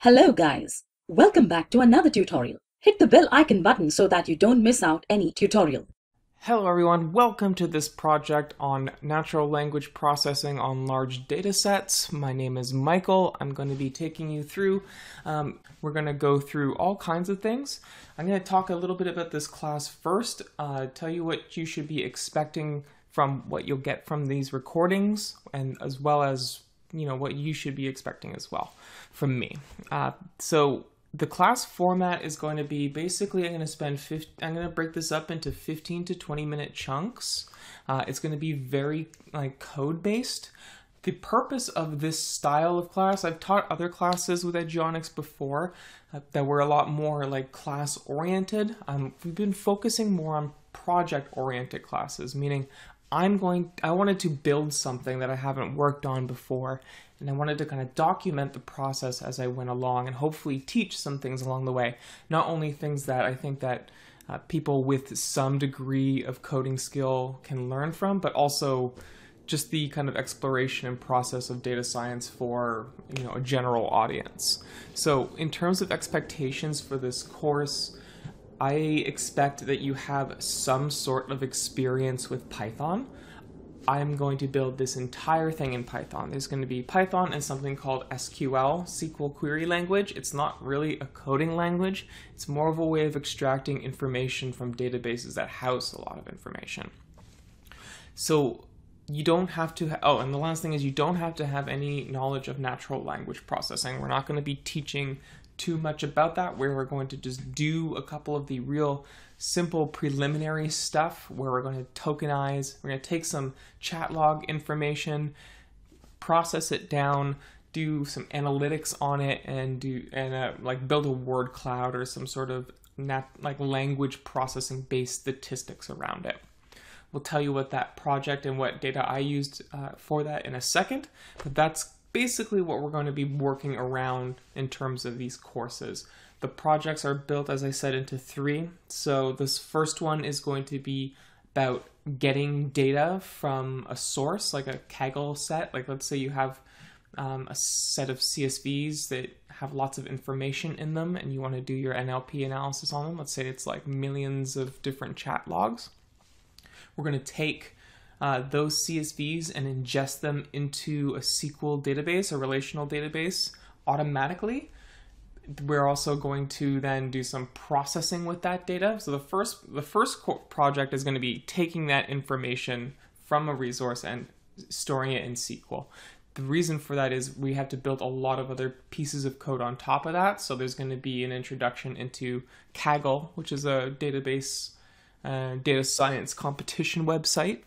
Hello guys, welcome back to another tutorial. Hit the bell icon button so that you don't miss out any tutorial. Hello everyone, welcome to this project on natural language processing on large data sets. My name is Michael. I'm going to be taking you through, we're going to go through all kinds of things. I'm going to talk a little bit about this class first, tell you what you should be expecting from what you'll get from these recordings, and as well as what you should be expecting as well from me. So the class format is going to be basically I'm going to break this up into 15 to 20 minute chunks. It's going to be very code based. The purpose of this style of class, I've taught other classes with Eduonix before that were a lot more class oriented. We've been focusing more on project oriented classes, meaning I wanted to build something that I haven't worked on before, and I wanted to kind of document the process as I went along and hopefully teach some things along the way. Not only things that I think that people with some degree of coding skill can learn from, but also just the kind of exploration and process of data science for a general audience. So in terms of expectations for this course, I expect that you have some sort of experience with Python. I'm going to build this entire thing in Python. There's going to be Python and something called SQL, SQL Query Language. It's not really a coding language. It's more of a way of extracting information from databases that house a lot of information. So you don't have to, and the last thing is you don't have to have any knowledge of natural language processing. We're not going to be teaching too much about that, where we're going to just do a couple of the real simple preliminary stuff where we're going to tokenize, we're going to take some chat log information, process it down, do some analytics on it, and build a word cloud or some sort of language processing based statistics around it. We'll tell you what that project and what data I used for that in a second, but that's basically what we're going to be working around in terms of these courses. The projects are built, as I said, into 3. So this first one is going to be about getting data from a source, like a Kaggle set. Let's say you have a set of CSVs that have lots of information in them and you want to do your NLP analysis on them. Let's say it's millions of different chat logs. We're going to take those CSVs and ingest them into a SQL database, a relational database, automatically. We're also going to then do some processing with that data. So the first project is going to be taking that information from a resource and storing it in SQL. The reason for that is we have to build a lot of other pieces of code on top of that. So there's going to be an introduction into Kaggle, which is a database data science competition website.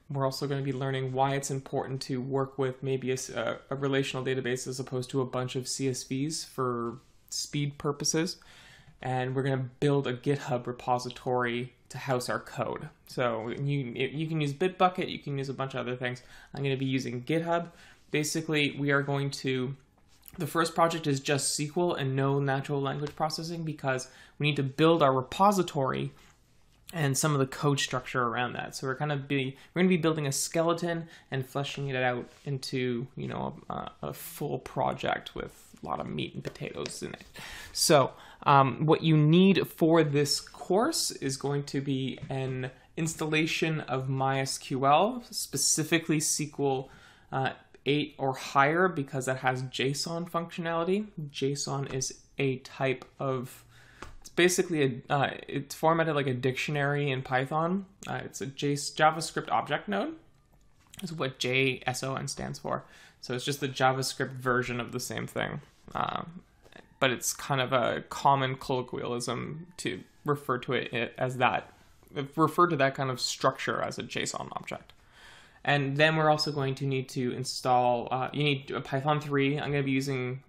We're also going to be learning why it's important to work with maybe a relational database as opposed to a bunch of CSVs for speed purposes. And we're going to build a GitHub repository to house our code. So you can use Bitbucket, you can use a bunch of other things. I'm going to be using GitHub. Basically, the first project is just SQL and no natural language processing because we need to build our repository and some of the code structure around that. So we're going to be building a skeleton and fleshing it out into a full project with a lot of meat and potatoes in it. So what you need for this course is going to be an installation of MySQL, specifically SQL 8 or higher, because that has JSON functionality. JSON is a type of, it's basically it's formatted like a dictionary in Python. It's a JavaScript object node. Is what JSON stands for. So it's just the JavaScript version of the same thing. But it's kind of a common colloquialism to refer to it as that. Refer to that kind of structure as a JSON object. And then we're also going to need to install, you need a Python 3. I'm going to be using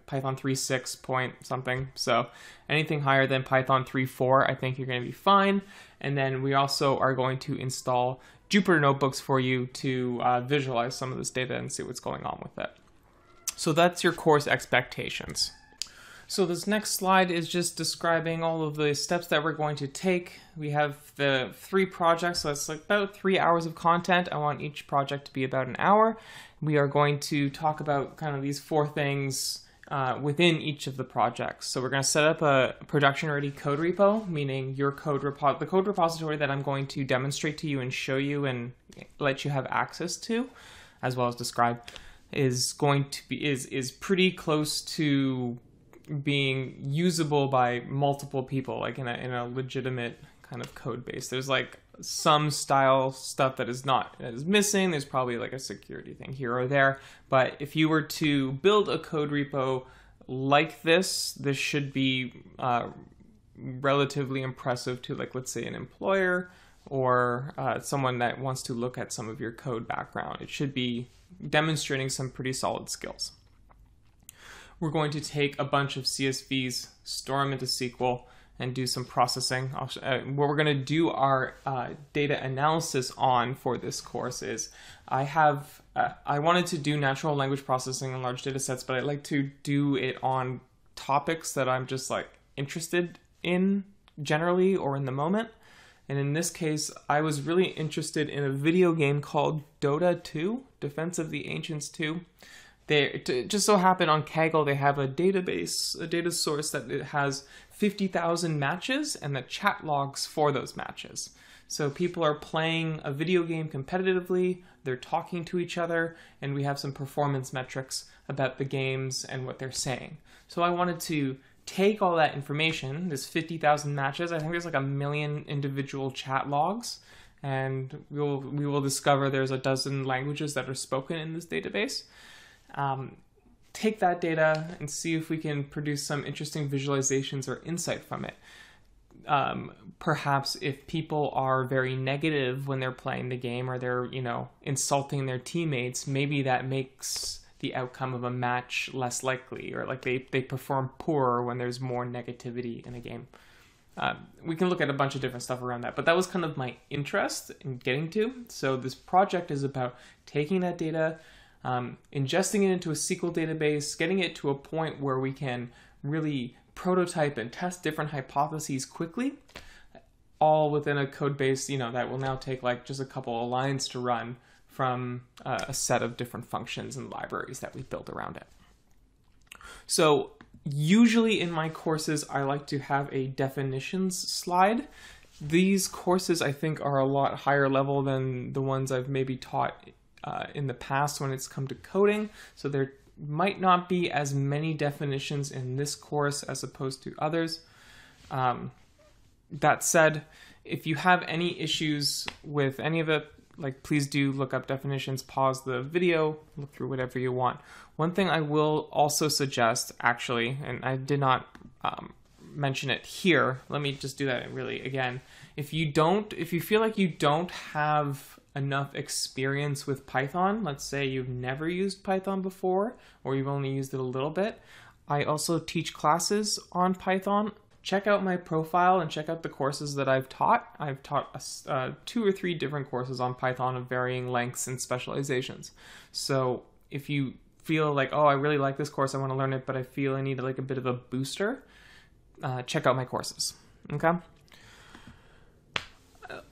Python 3.6 point something. So anything higher than Python 3.4, I think you're going to be fine. And then we also are going to install Jupyter notebooks for you to visualize some of this data and see what's going on with it. So that's your course expectations. So this next slide is just describing all of the steps that we're going to take. We have the 3 projects, so that's about 3 hours of content. I want each project to be about an hour. We are going to talk about kind of these 4 things within each of the projects. So we're going to set up a production-ready code repo, meaning your the code repository that I'm going to demonstrate to you and show you and let you have access to, as well as describe, is going to be is pretty close to being usable by multiple people, like in a legitimate kind of code base. There's like some style stuff that is missing. There's probably like a security thing here or there. But if you were to build a code repo like this should be relatively impressive to, like, let's say an employer or someone that wants to look at some of your code background. It should be demonstrating some pretty solid skills. We're going to take a bunch of CSVs, store them into SQL, and do some processing. What we're going to do our data analysis on for this course is I wanted to do natural language processing on large data sets, but I like to do it on topics that I'm just like interested in generally or in the moment. And in this case, I was really interested in a video game called Dota 2, Defense of the Ancients 2. It just so happened on Kaggle they have a database, a data source that it has 50,000 matches and the chat logs for those matches. So people are playing a video game competitively, they're talking to each other, and we have some performance metrics about the games and what they're saying. So I wanted to take all that information, this 50,000 matches, I think there's like 1 million individual chat logs, and we will discover there's a dozen languages that are spoken in this database. Take that data and see if we can produce some interesting visualizations or insight from it. Perhaps if people are very negative when they're playing the game, or they're, insulting their teammates, maybe that makes the outcome of a match less likely, or like they perform poorer when there's more negativity in a game. We can look at a bunch of different stuff around that, but that was kind of my interest in getting to. So this project is about taking that data, ingesting it into a SQL database, getting it to a point where we can really prototype and test different hypotheses quickly, all within a code base, that will now take like just a couple of lines to run from a set of different functions and libraries that we built around it. So usually in my courses, I like to have a definitions slide. These courses, I think, are a lot higher level than the ones I've maybe taught in the past when it's come to coding. So there might not be as many definitions in this course as opposed to others. That said, if you have any issues with any of it, please do look up definitions, pause the video, look through whatever you want. One thing I will also suggest, actually, and I did not mention it here, let me just do that really again. If you feel like you don't have enough experience with Python, let's say you've never used Python before, or you've only used it a little bit, I also teach classes on Python. Check out my profile and check out the courses that I've taught. I've taught 2 or 3 different courses on Python of varying lengths and specializations. So if you feel like, oh, I really like this course, I want to learn it, but I feel I need like a bit of a booster, check out my courses, okay?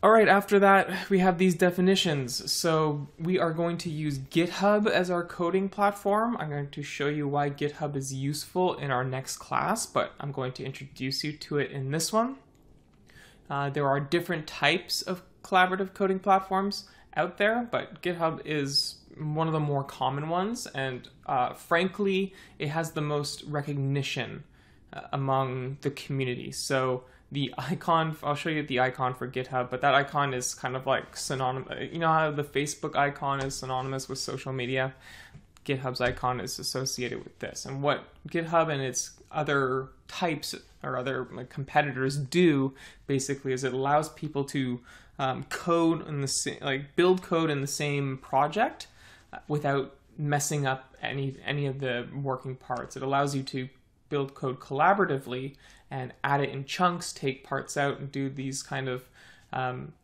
All right, after that, we have these definitions. So we are going to use GitHub as our coding platform. I'm going to show you why GitHub is useful in our next class, but I'm going to introduce you to it in this one. There are different types of collaborative coding platforms out there, but GitHub is one of the more common ones, and frankly, it has the most recognition among the community. So the icon, I'll show you the icon for GitHub, but that icon is kind of like synonymous. You know how the Facebook icon is synonymous with social media? GitHub's icon is associated with this. And what GitHub and its other types or other competitors do basically is it allows people to code in the build code in the same project without messing up any of the working parts. It allows you to build code collaboratively and add it in chunks, take parts out, and do these kind of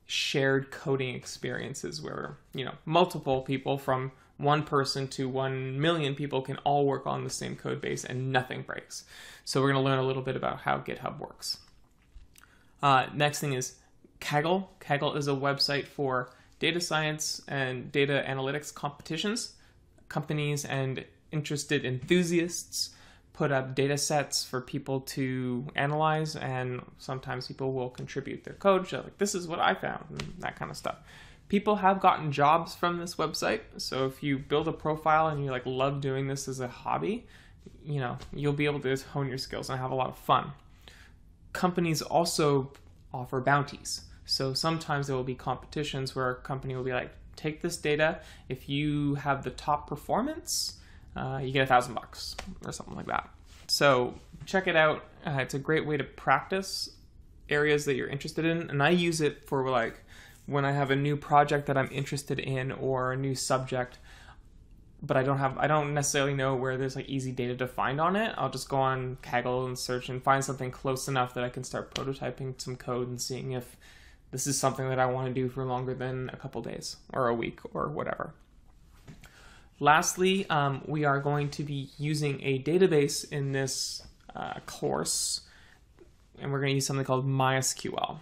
shared coding experiences where, multiple people from 1 person to 1 million people can all work on the same code base and nothing breaks. So we're going to learn a little bit about how GitHub works. Next thing is Kaggle. Kaggle is a website for data science and data analytics competitions. Companies and interested enthusiasts put up data sets for people to analyze, and sometimes people will contribute their code, so like, this is what I found, and that kind of stuff. People have gotten jobs from this website, so if you build a profile and you like love doing this as a hobby, you know, you'll be able to hone your skills and have a lot of fun. Companies also offer bounties. So sometimes there will be competitions where a company will be like, take this data, if you have the top performance, you get $1,000 or something like that. So check it out. It's a great way to practice areas that you're interested in. And I use it for like when I have a new project that I'm interested in or a new subject, but I don't necessarily know where there's like easy data to find on it. I'll just go on Kaggle and search and find something close enough that I can start prototyping some code and seeing if this is something that I want to do for longer than a couple days or a week or whatever. Lastly, we are going to be using a database in this course, and we're going to use something called MySQL.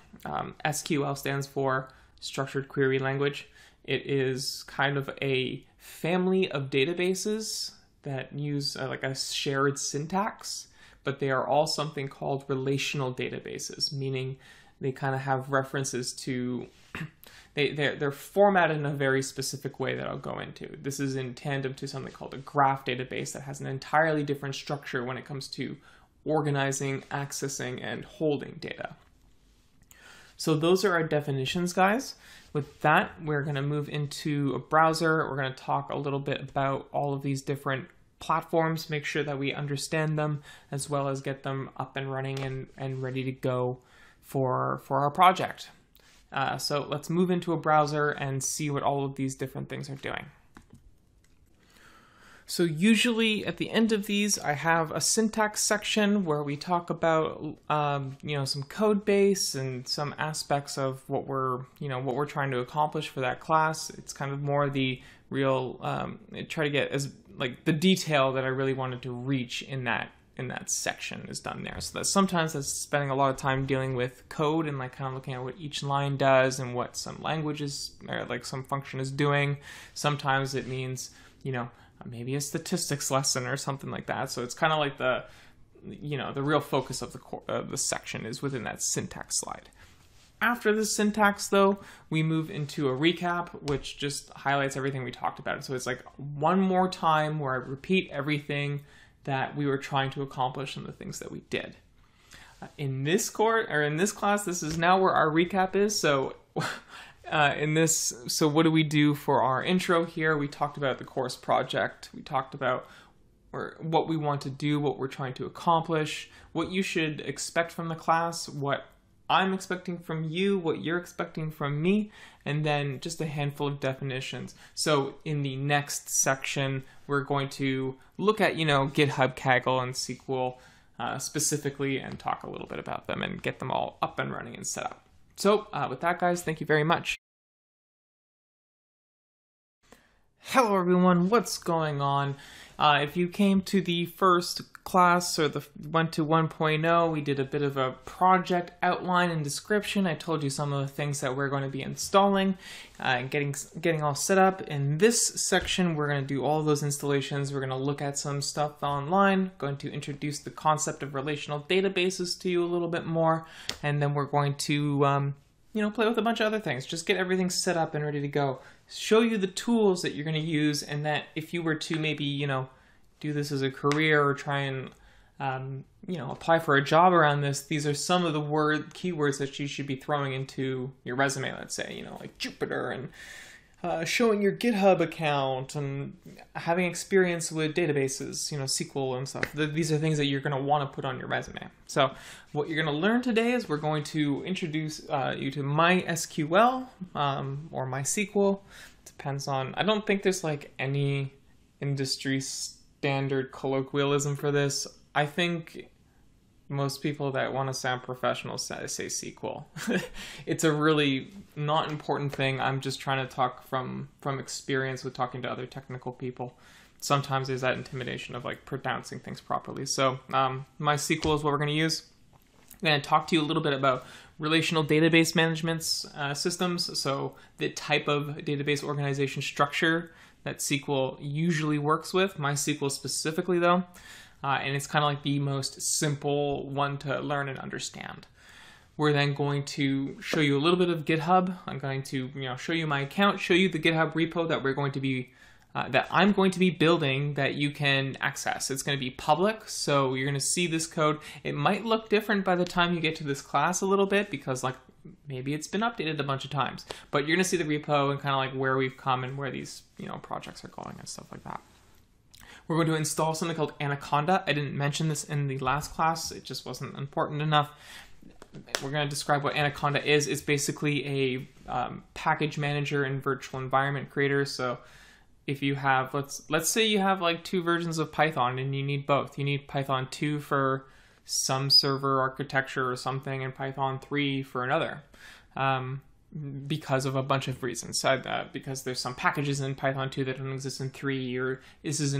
SQL stands for Structured Query Language. It is kind of a family of databases that use like a shared syntax, but they are all something called relational databases, meaning they kind of have references to, they're formatted in a very specific way that I'll go into. This is in tandem to something called a graph database that has an entirely different structure when it comes to organizing, accessing, and holding data. So those are our definitions, guys. With that, we're going to move into a browser. We're going to talk a little bit about all of these different platforms, make sure that we understand them, as well as get them up and running and ready to go for our project. So let's move into a browser and see what all of these different things are doing. So usually at the end of these, I have a syntax section where we talk about, some code base and some aspects of what we're trying to accomplish for that class. It's kind of more the real, try to get as like the detail that I really wanted to reach in that section is done there. So that sometimes that's spending a lot of time dealing with code and like kind of looking at what each line does and what some languages or like some function is doing. Sometimes it means, maybe a statistics lesson or something like that. So it's kind of like the real focus of the section is within that syntax slide. After the syntax, though, we move into a recap, which just highlights everything we talked about. So it's like one more time where I repeat everything that we were trying to accomplish and the things that we did. In this class, this is now where our recap is. So so what do we do for our intro here? We talked about the course project. We talked about what we want to do, what we're trying to accomplish, what you should expect from the class, what I'm expecting from you, what you're expecting from me, and then just a handful of definitions. So in the next section, we're going to look at, GitHub, Kaggle, and SQL specifically and talk a little bit about them and get them all up and running and set up. So with that, guys, thank you very much. Hello, everyone. What's going on? If you came to the first class or went to 1.0, we did a bit of a project outline and description. I told you some of the things that we're going to be installing and getting all set up. In this section, we're going to do all those installations. We're going to look at some stuff online, going to introduce the concept of relational databases to you a little bit more, and then we're going to play with a bunch of other things. Just get everything set up and ready to go. Show you the tools that you're going to use, and that if you were to maybe, do this as a career or try and, apply for a job around this, these are some of the keywords that you should be throwing into your resume, let's say, like Jupyter and showing your GitHub account and having experience with databases, SQL and stuff. These are things that you're going to want to put on your resume. So what you're going to learn today is we're going to introduce you to MySQL or MySQL. Depends on, I don't think there's like any industry standard colloquialism for this. I think most people that want to sound professional say SQL. It's a really not important thing. I'm just trying to talk from experience with talking to other technical people. Sometimes there's that intimidation of like pronouncing things properly. So MySQL is what we're going to use. I'm going to talk to you a little bit about relational database management systems. So the type of database organization structure that SQL usually works with, MySQL specifically though. and it's kind of like the most simple one to learn and understand. We're then going to show you a little bit of GitHub. I'm going to show you my account, show you the GitHub repo that we're going to be that I'm going to be building that you can access. It's going to be public, so you're going to see this code. It might look different by the time you get to this class a little bit because like maybe it's been updated a bunch of times, but you're going to see the repo and kind of like where we've come and where these projects are going and stuff like that. We're going to install something called Anaconda. I didn't mention this in the last class. It just wasn't important enough. We're going to describe what Anaconda is. It's basically a package manager and virtual environment creator. So if you have, let's say you have like 2 versions of Python and you need both. You need Python 2 for some server architecture or something and Python 3 for another. Because of a bunch of reasons. Because there's some packages in Python 2 that don't exist in 3, or this is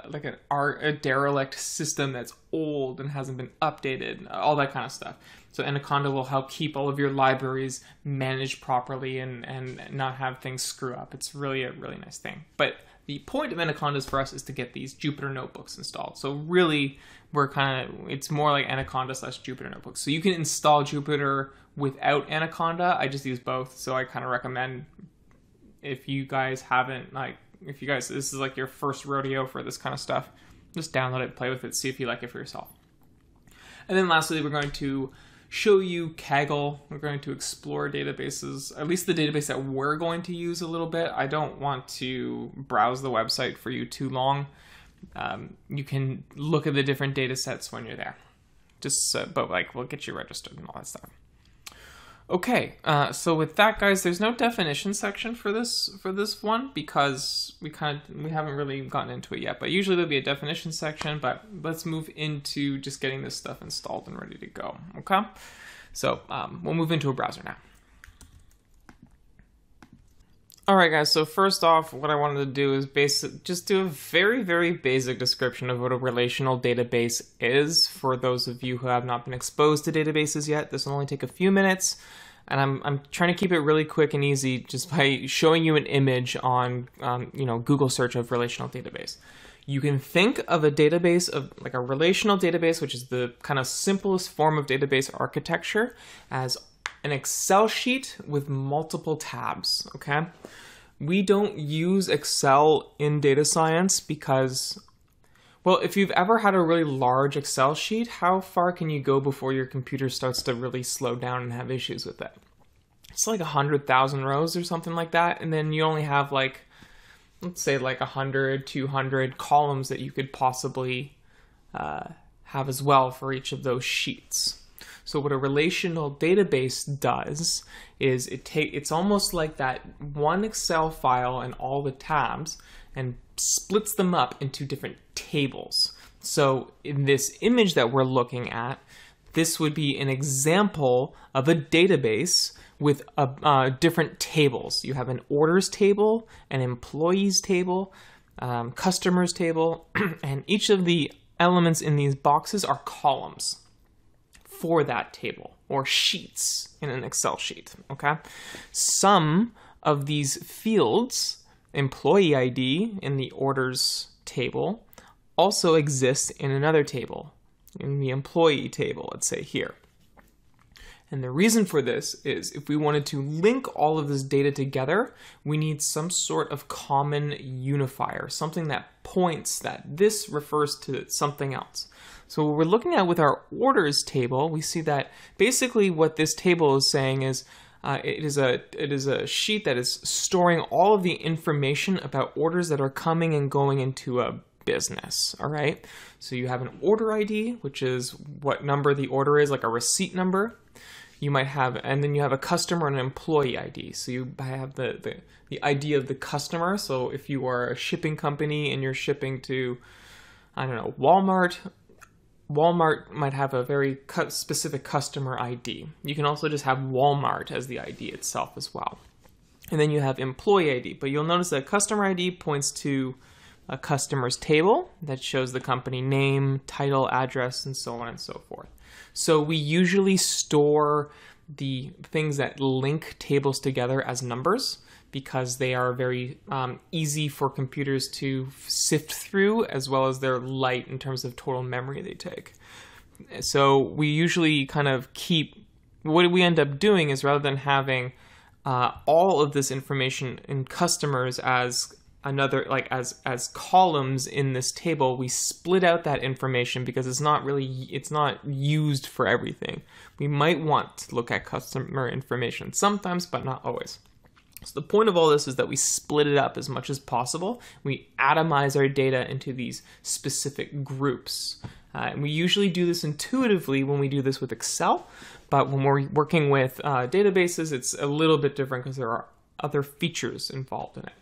like a derelict system that's old and hasn't been updated, all that kind of stuff. So Anaconda will help keep all of your libraries managed properly and not have things screw up. It's really a really nice thing. But the point of Anaconda for us is to get these Jupyter notebooks installed. So really, it's more like Anaconda / Jupyter notebooks. So you can install Jupyter without Anaconda. I just use both. So I kind of recommend if you guys haven't, this is like your first rodeo for this kind of stuff, just download it, play with it, see if you like it for yourself. And then lastly, we're going to show you Kaggle. We're going to explore databases, at least the database that we're going to use a little bit. I don't want to browse the website for you too long. You can look at the different data sets when you're there. But we'll get you registered and all that stuff. Okay, so with that, guys, there's no definition section for this one because we haven't really gotten into it yet. But usually there'll be a definition section. But let's move into just getting this stuff installed and ready to go. Okay, so we'll move into a browser now. All right, guys, so first off, what I wanted to do is just do a very, very basic description of what a relational database is for those of you who have not been exposed to databases yet. This will only take a few minutes, and I'm trying to keep it really quick and easy just by showing you an image on Google search of relational database. You can think of a database of like a relational database, which is the kind of simplest form of database architecture, as an Excel sheet with multiple tabs, okay? We don't use Excel in data science because, well, if you've ever had a really large Excel sheet, how far can you go before your computer starts to really slow down and have issues with it? It's like 100,000 rows or something like that, and then you only have like, let's say like 100, 200 columns that you could possibly have as well for each of those sheets. So what a relational database does is it's almost like that one Excel file and all the tabs and splits them up into different tables. So in this image that we're looking at, this would be an example of a database with different tables. You have an orders table, an employees table, customers table, and each of the elements in these boxes are columns for that table, or sheets in an Excel sheet, okay? Some of these fields, employee ID in the orders table, also exist in another table, in the employee table, let's say here. And the reason for this is if we wanted to link all of this data together, we need some sort of common unifier, something that points that this refers to something else. So what we're looking at with our orders table, we see that basically what this table is saying is it is a sheet that is storing all of the information about orders that are coming and going into a business, all right? So you have an order ID, which is what number the order is, like a receipt number. You might have, and then you have a customer and an employee ID. So you have the ID of the customer. So if you are a shipping company and you're shipping to, I don't know, Walmart might have a very specific customer ID. You can also just have Walmart as the ID itself as well. And then you have employee ID, but you'll notice that customer ID points to a customer's table that shows the company name, title, address, and so on and so forth. So we usually store the things that link tables together as numbers, because they are very easy for computers to sift through, as well as they're light in terms of total memory they take. So we usually kind of keep, what we end up doing is, rather than having all of this information in customers as another, like as columns in this table, we split out that information because it's not used for everything. We might want to look at customer information sometimes, but not always. So the point of all this is that we split it up as much as possible. We atomize our data into these specific groups. And we usually do this intuitively when we do this with Excel, but when we're working with databases, it's a little bit different because there are other features involved in it.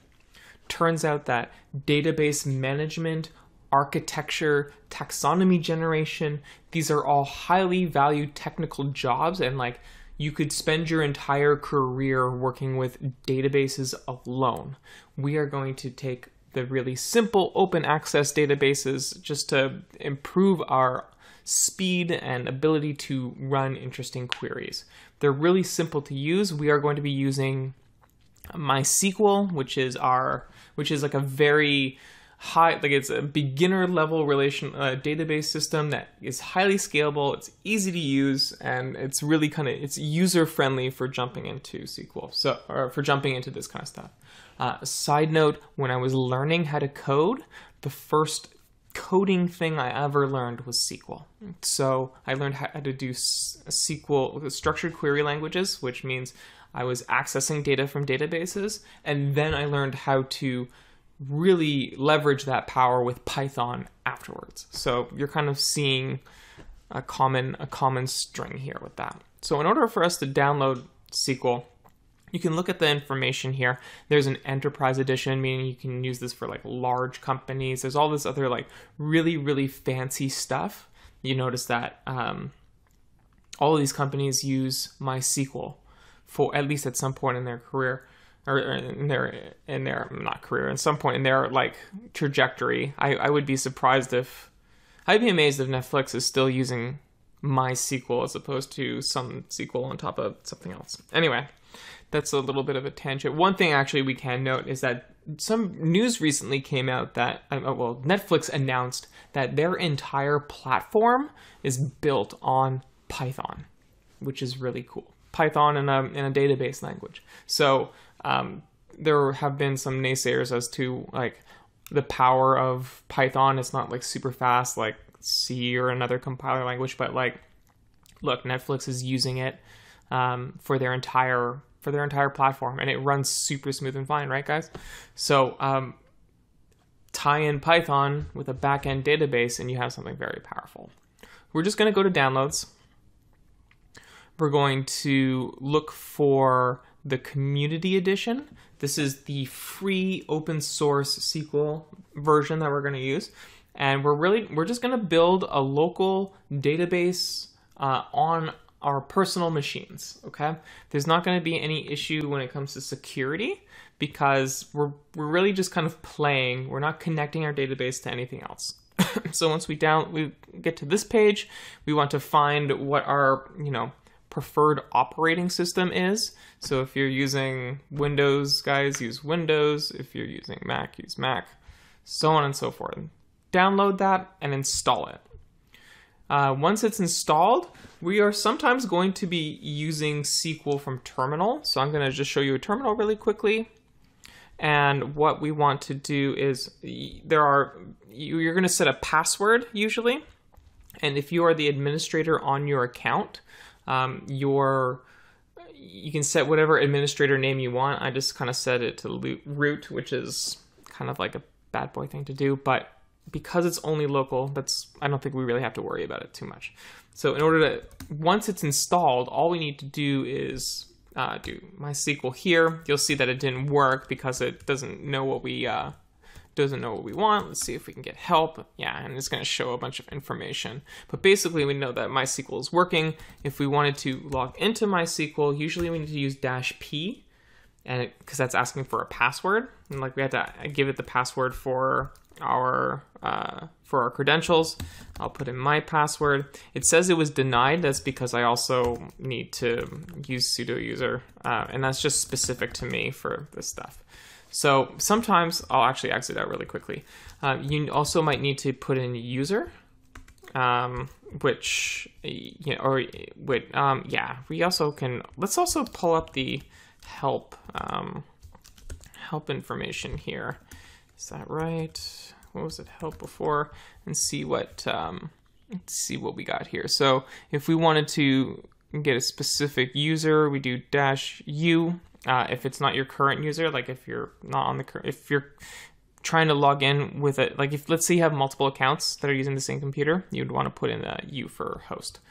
Turns out that database management, architecture, taxonomy generation, these are all highly valued technical jobs, and like you could spend your entire career working with databases alone. We are going to take the really simple open access databases just to improve our speed and ability to run interesting queries. They're really simple to use. We are going to be using MySQL, which is like a very high, like it's a beginner level database system that is highly scalable. It's easy to use, and it's really it's user friendly for jumping into SQL. Or for jumping into this kind of stuff. Side note, when I was learning how to code, the first coding thing I ever learned was SQL. So I learned how to do SQL, structured query languages, which means I was accessing data from databases, and then I learned how to really leverage that power with Python afterwards. So you're kind of seeing a common string here with that. So in order for us to download SQL, you can look at the information here. There's an enterprise edition, meaning you can use this for like large companies. There's all this other like really, really fancy stuff. You notice that all of these companies use MySQL for at least at some point in their career, or in their not career, at some point in their like trajectory. I'd be amazed if Netflix is still using MySQL as opposed to some SQL on top of something else. Anyway, that's a little bit of a tangent. One thing actually we can note is that some news recently came out that, Netflix announced that their entire platform is built on Python, which is really cool. Python in a database language. So there have been some naysayers as to like the power of Python. It's not like super fast like C or another compiler language, but like, look, Netflix is using it for their entire platform, and it runs super smooth and fine, right, guys? So tie in Python with a backend database, and you have something very powerful. We're just going to go to downloads. We're going to look for the community edition. This is the free open source SQL version that we're going to use. And we're just going to build a local database on our personal machines, okay? There's not going to be any issue when it comes to security, because we're really just kind of playing. We're not connecting our database to anything else. So once we get to this page, we want to find what our, preferred operating system is. So if you're using Windows, guys, use Windows. If you're using Mac, use Mac, so on and so forth. Download that and install it. Once it's installed, we are sometimes going to be using SQL from terminal. So I'm going to just show you a terminal really quickly. And what we want to do is you're going to set a password usually. And if you are the administrator on your account, you can set whatever administrator name you want. I just kind of set it to root, which is kind of like a bad boy thing to do, but because it's only local, I don't think we really have to worry about it too much. So once it's installed, all we need to do is do MySQL here. You'll see that it didn't work because it doesn't know what we want. Let's see if we can get help. Yeah, and it's going to show a bunch of information. But basically, we know that MySQL is working. If we wanted to log into MySQL, usually we need to use -p, and because that's asking for a password, and like we had to give it the password for our our credentials. I'll put in my password. It says it was denied. That's because I also need to use sudo user, and that's just specific to me for this stuff. So sometimes I'll actually exit out really quickly. You also might need to put in user, which, you know, or wait, yeah, we also can, let's also pull up the help information here. Is that right? What was it, help before? And see what, let's see what we got here. So if we wanted to get a specific user, we do -u. If it's not your current user, like if you're not on the if you're trying to log in with it, like if let's say you have multiple accounts that are using the same computer, you'd want to put in a U for host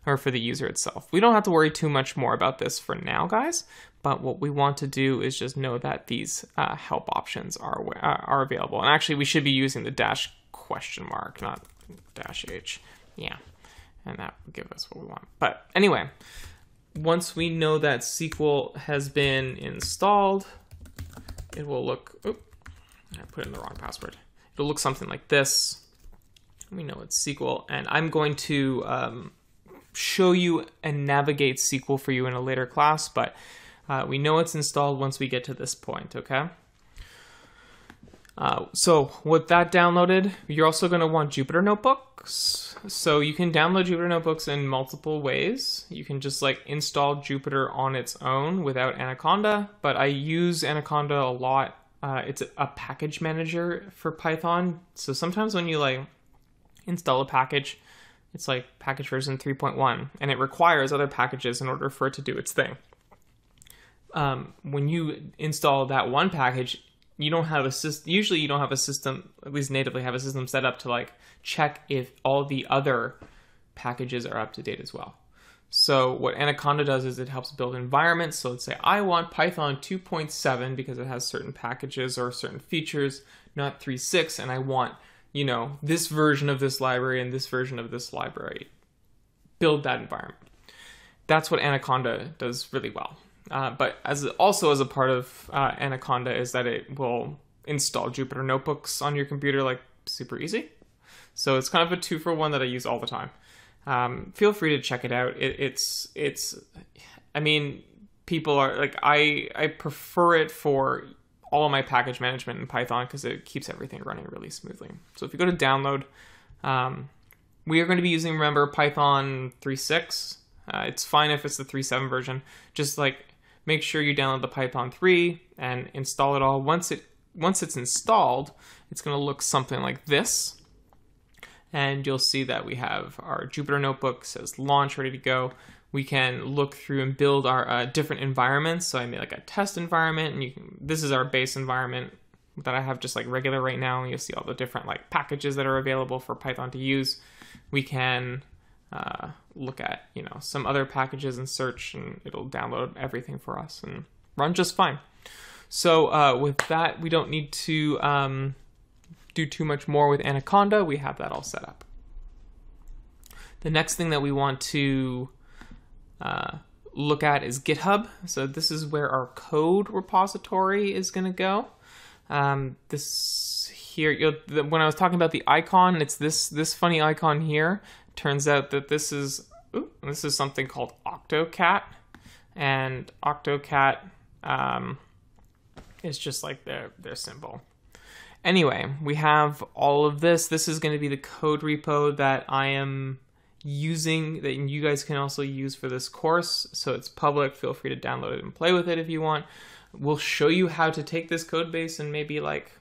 or for the user itself. We don't have to worry too much more about this for now, guys. But what we want to do is just know that these help options are available. And actually, we should be using the -, not -h. Yeah, and that will give us what we want. But anyway. Once we know that SQL has been installed, it will look, I put in the wrong password. It'll look something like this. We know it's SQL, and I'm going to show you and navigate SQL for you in a later class, but we know it's installed once we get to this point, okay? So with that downloaded, you're also going to want Jupyter Notebooks. So you can download Jupyter Notebooks in multiple ways. You can just like install Jupyter on its own without Anaconda, but I use Anaconda a lot. It's a package manager for Python. So sometimes when you like install a package, it's like package version 3.1, and it requires other packages in order for it to do its thing. When you install that one package, you don't have a system, usually you don't have a system, at least natively have a system set up to like check if all the other packages are up to date as well. So what Anaconda does is it helps build environments. So let's say I want Python 2.7 because it has certain packages or certain features, not 3.6, and I want, you know, this version of this library and this version of this library. Build that environment. That's what Anaconda does really well. But also as a part of Anaconda is that it will install Jupyter Notebooks on your computer like super easy. So it's kind of a 2-for-1 that I use all the time. Feel free to check it out. I mean, people are like, I prefer it for all of my package management in Python because it keeps everything running really smoothly. So if you go to download, we are going to be using, remember, Python 3.6. It's fine if it's the 3.7 version. Just like make sure you download the Python 3 and install it all. Once it's installed, it's going to look something like this. And you'll see that we have our Jupyter Notebook, says launch, ready to go. We can look through and build our different environments. So I made like a test environment, and this is our base environment that I have just like regular right now. And you'll see all the different like packages that are available for Python to use. We can look at, you know, some other packages and search, and it'll download everything for us and run just fine. So with that, we don't need to do too much more with Anaconda. We have that all set up. The next thing that we want to look at is GitHub. So this is where our code repository is going to go. This here, when I was talking about the icon, it's this funny icon here. Turns out that this is something called Octocat, and Octocat is just like their symbol. Anyway, we have all of this. This is going to be the code repo that I am using, that you guys can also use for this course. So it's public. Feel free to download it and play with it if you want. We'll show you how to take this code base and maybe like,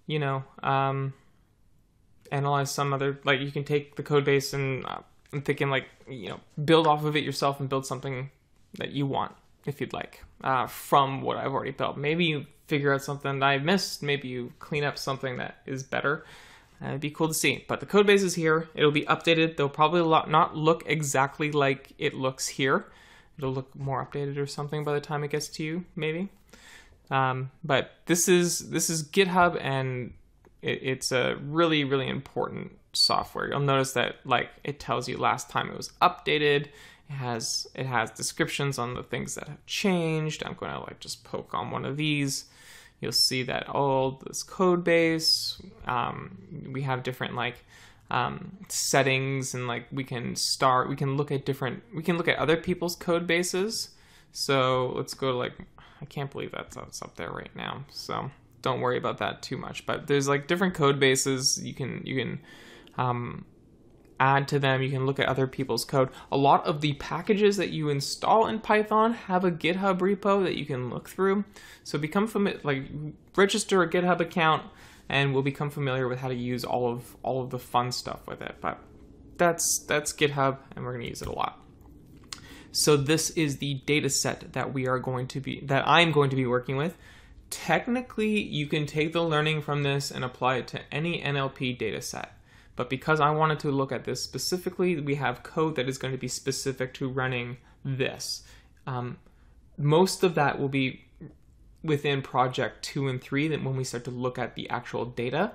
you know, analyze some other, like you can take the code base and I'm thinking like, you know, build off of it yourself and build something that you want if you'd like from what I've already built. Maybe you figure out something that I missed. Maybe you clean up something that is better. It'd be cool to see. But the code base is here. It'll be updated. They'll probably not look exactly like it looks here. It'll look more updated or something by the time it gets to you, maybe. But this is GitHub, and it's a really, really important software. You'll notice that like it tells you last time it was updated. It has descriptions on the things that have changed. I'm going to like just poke on one of these. you'll see that this code base, we have different settings, and we can look at other people's code bases. So let's go to I can't believe that's up there right now. So don't worry about that too much, but there's different code bases. You can add to them. You can look at other people's code. A lot of the packages that you install in Python have a GitHub repo that you can look through. So become familiar, register a GitHub account, and we'll become familiar with how to use all of the fun stuff with it. But that's GitHub, and we're going to use it a lot. So this is the data set that I'm going to be working with. Technically, you can take the learning from this and apply it to any NLP data set. But because I wanted to look at this specifically, we have code that is going to be specific to running this. Most of that will be within project 2 and 3, that when we start to look at the actual data.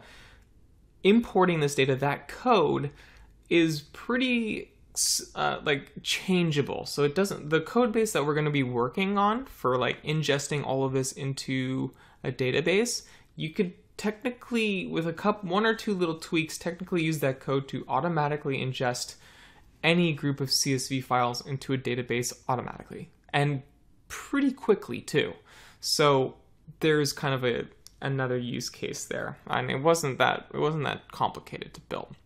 Importing this data, that code is pretty changeable. So the code base that we're going to be working on for ingesting all of this into a database, you could technically, with one or two little tweaks, technically use that code to automatically ingest any group of CSV files into a database automatically, and pretty quickly too. So there's kind of another use case there, and it wasn't that complicated to build.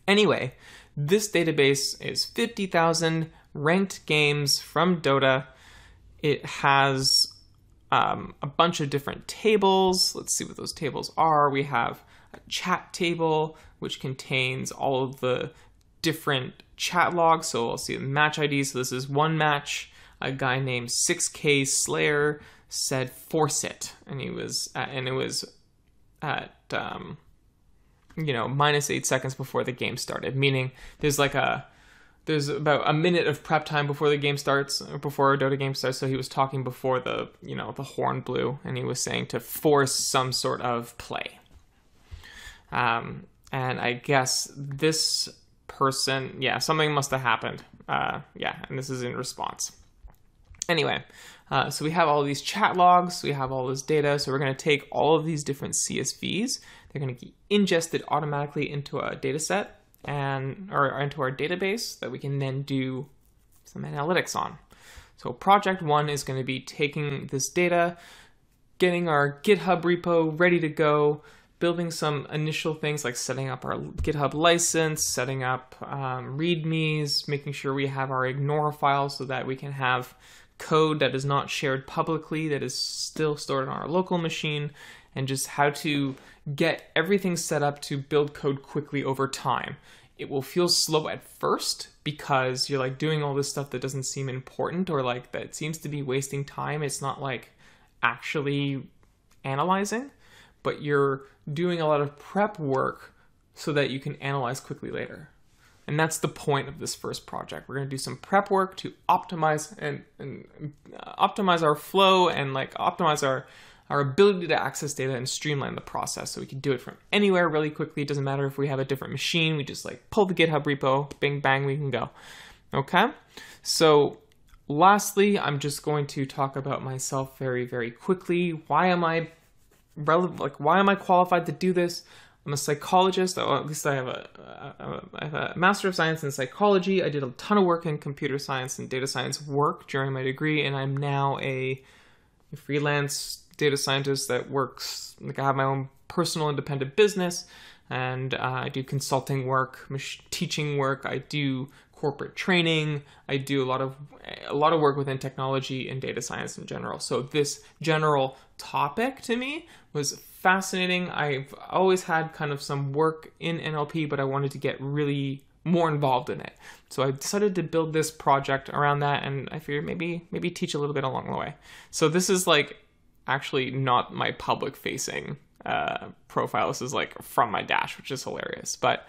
Anyway, this database is 50,000 ranked games from Dota. It has a bunch of different tables. Let's see what those tables are. We have a chat table, which contains all of the different chat logs. So I'll see the match ID. So this is one match. A guy named 6K Slayer said force it, and it was at -8 seconds before the game started, meaning there's about a minute of prep time before the game starts, or before a Dota game starts. So he was talking before the horn blew, and he was saying to force some sort of play. And I guess this person, something must have happened. And this is in response. Anyway, so we have all these chat logs, we have all this data. So we're going to take all of these different CSVs. They're going to get ingested automatically into a data set, or into our database that we can then do some analytics on. So project 1 is going to be taking this data, getting our GitHub repo ready to go, building some initial things like setting up our GitHub license, setting up readmes, making sure we have our ignore file so that we can have code that is not shared publicly, that is still stored on our local machine, and just how to get everything set up to build code quickly over time. It will feel slow at first because you're doing all this stuff that doesn't seem important, or that seems to be wasting time. It's not actually analyzing, but you're doing a lot of prep work so that you can analyze quickly later. And that's the point of this first project. We're going to do some prep work to optimize and optimize our flow, and optimize our ability to access data and streamline the process so we can do it from anywhere really quickly. It doesn't matter if we have a different machine. We just pull the GitHub repo, bing, bang, we can go. Okay? So lastly, I'm just going to talk about myself very, very quickly. Why am I qualified to do this? I'm a psychologist, or at least I have a Master of Science in Psychology. I did a ton of work in computer science and data science work during my degree, and I'm now a freelance data scientist that works, I have my own personal independent business, and I do consulting work, teaching work, I do corporate training, I do a lot of work within technology and data science in general. So this general topic to me was fascinating. I've always had kind of some work in NLP, but I wanted to get really more involved in it. So I decided to build this project around that, and I figured maybe teach a little bit along the way. So this is actually not my public facing profile. This is from my dash, which is hilarious, but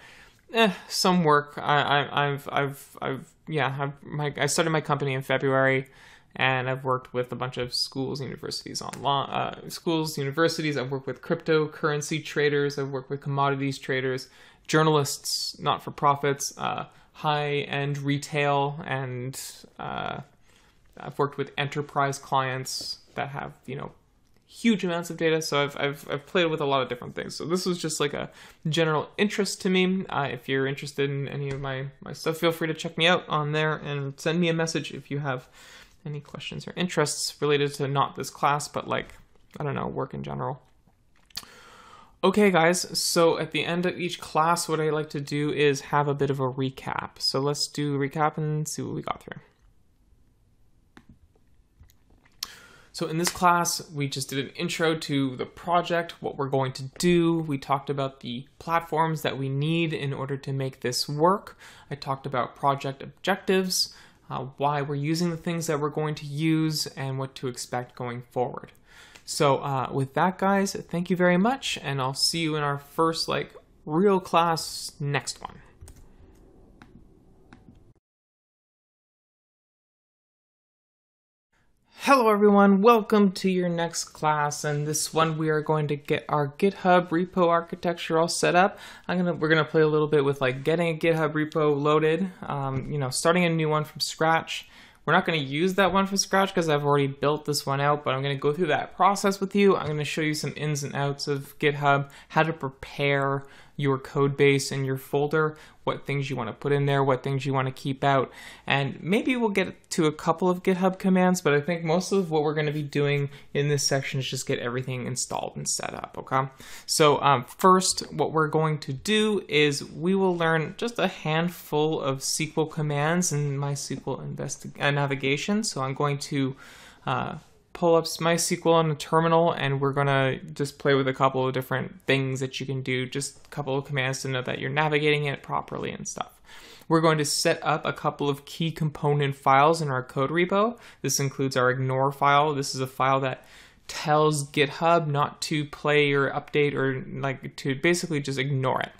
some work. I started my company in February, and I've worked with a bunch of schools, universities universities. I've worked with cryptocurrency traders. I've worked with commodities traders, journalists, not-for-profits, high-end retail, and I've worked with enterprise clients that have, huge amounts of data, so I've played with a lot of different things. So this was just like a general interest to me. If you're interested in any of my stuff, feel free to check me out on there and send me a message if you have any questions or interests related to not this class, but like, I don't know, work in general. Okay guys, so at the end of each class, what I like to do is have a bit of a recap. So let's do a recap and see what we got through. So in this class, we just did an intro to the project, what we're going to do. We talked about the platforms that we need in order to make this work. I talked about project objectives, why we're using the things that we're going to use, and what to expect going forward. So with that, guys, thank you very much, and I'll see you in our first real class next one. Hello everyone, welcome to your next class, and this one we are going to get our GitHub repo architecture all set up. We're gonna play a little bit with getting a GitHub repo loaded, starting a new one from scratch. We're not going to use that one from scratch because I've already built this one out, but I'm going to go through that process with you. I'm going to show you some ins and outs of GitHub, how to prepare your code base in your folder, what things you want to put in there, what things you want to keep out, and maybe we'll get to a couple of GitHub commands, but I think most of what we're going to be doing in this section is just get everything installed and set up, okay? So first, what we're going to do is we will learn just a handful of SQL commands in MySQL navigation. So I'm going to pull up MySQL on a terminal, and we're gonna just play with a couple of different things that you can do, just a couple of commands to know that you're navigating it properly and stuff. We're going to set up a couple of key component files in our code repo. This includes our ignore file. This is a file that tells GitHub not to play or update or to basically just ignore it.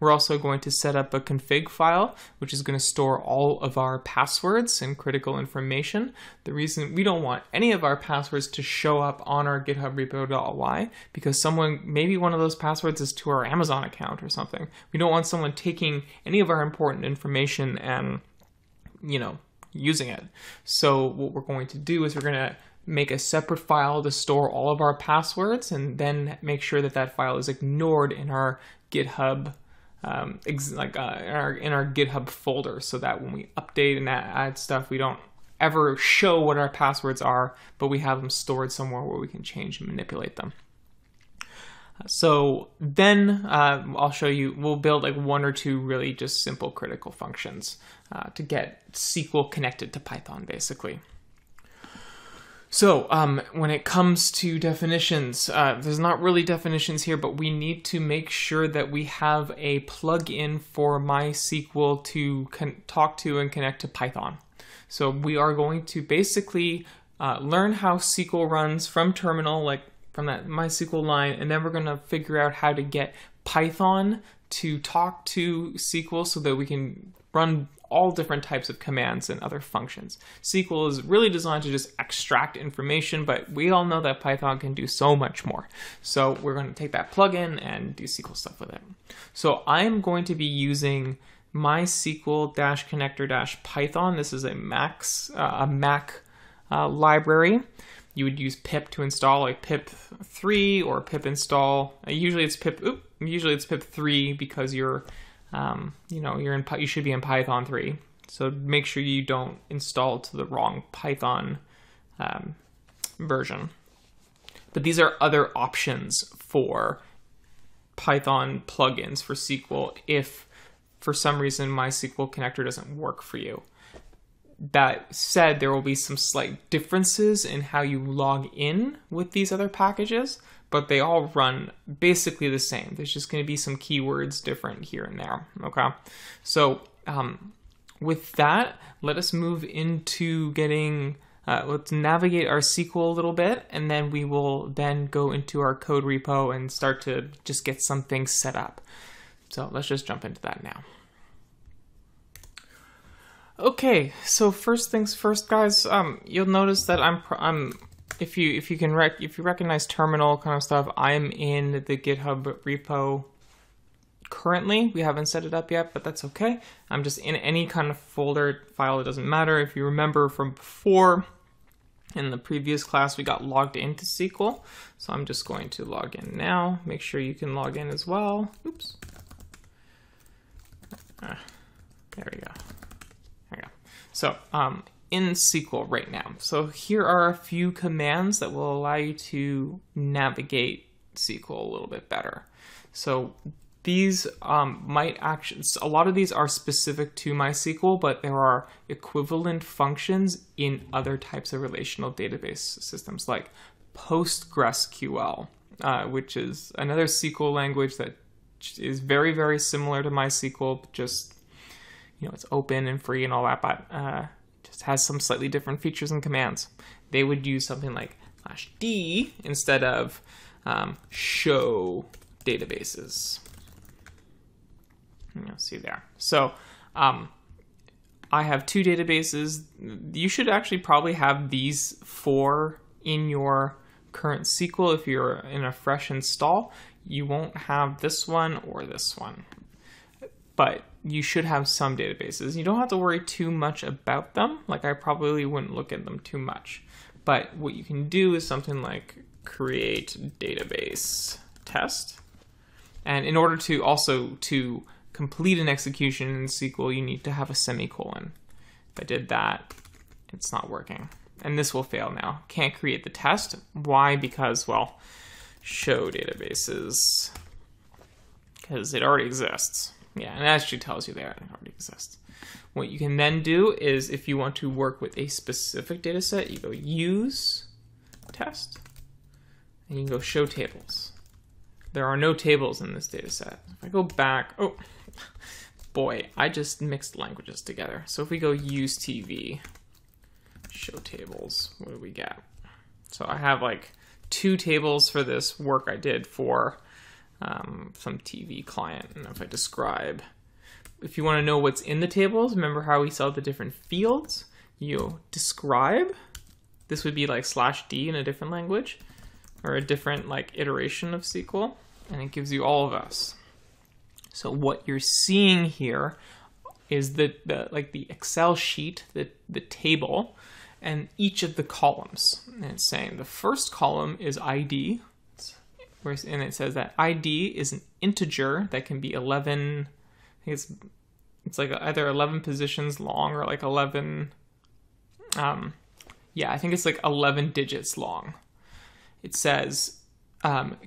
We're also going to set up a config file, which is going to store all of our passwords and critical information. The reason we don't want any of our passwords to show up on our GitHub repo.ly, because maybe one of those passwords is to our Amazon account or something. We don't want someone taking any of our important information and, using it. So what we're going to do is we're going to make a separate file to store all of our passwords, and then make sure that that file is ignored in our GitHub in our GitHub folder, so that when we update and add stuff, we don't ever show what our passwords are, but we have them stored somewhere where we can change and manipulate them. So then I'll show you, we'll build one or two really just simple critical functions to get SQL connected to Python, basically. So when it comes to definitions, there's not really definitions here, but we need to make sure that we have a plugin for MySQL to talk to and connect to Python. So we are going to basically learn how SQL runs from terminal, from that MySQL line, and then we're going to figure out how to get Python to talk to SQL so that we can run all different types of commands and other functions. SQL is really designed to just extract information, but we all know that Python can do so much more. So we're going to take that plugin and do SQL stuff with it. So I'm going to be using MySQL-connector-Python. This is a Mac library. You would use pip to install, pip3 or pip install. Usually it's pip3 because you're you should be in Python 3. So make sure you don't install to the wrong Python version. But these are other options for Python plugins for SQL if for some reason MySQL connector doesn't work for you. That said, there will be some slight differences in how you log in with these other packages, but they all run basically the same. There's just going to be some keywords different here and there, okay? So with that, let us move into getting, let's navigate our SQL a little bit, and then we will then go into our code repo and start to just get some things set up. So let's just jump into that now. Okay, so first things first, guys. You'll notice that if you recognize terminal kind of stuff, I'm in the GitHub repo currently. We haven't set it up yet, but that's okay. I'm just in any kind of folder file. It doesn't matter. If you remember from before, In the previous class, we got logged into SQL. So I'm just going to log in now. Make sure you can log in as well. Oops. There we go. There we go. So in SQL right now. So here are a few commands that will allow you to navigate SQL a little bit better. So these might actually, a lot of these are specific to MySQL, but there are equivalent functions in other types of relational database systems like PostgreSQL, which is another SQL language that is very, very similar to MySQL, just, it's open and free and all that, but just has some slightly different features and commands. They would use something like /d instead of show databases. You'll see there. So I have two databases. You should actually probably have these four in your current SQL. If you're in a fresh install, you won't have this one or this one, but you should have some databases. You don't have to worry too much about them. Like, I probably wouldn't look at them too much, but what you can do is something like create database test. And in order to also to complete an execution in SQL, you need to have a semicolon. If I did that, it's not working. And this will fail now. Can't create the test. Why? Because, well, show databases. Because it already exists. Yeah, and it actually tells you there it already exists. What you can then do is, if you want to work with a specific data set, you go use test, and you can go show tables. There are no tables in this data set. If I go back, oh boy, I just mixed languages together. So if we go use TV, show tables, what do we get? So I have like two tables for this work I did for some TV client. And if I describe, if you want to know what's in the tables, remember how we saw the different fields? You describe, this would be like /d in a different language, or a different like iteration of SQL, and it gives you all of us. So what you're seeing here is the Excel sheet, the table, and each of the columns. And it's saying the first column is ID, and it says that ID is an integer that can be 11. I think it's like either 11 positions long or like 11. Yeah, I think it's like 11 digits long. It says,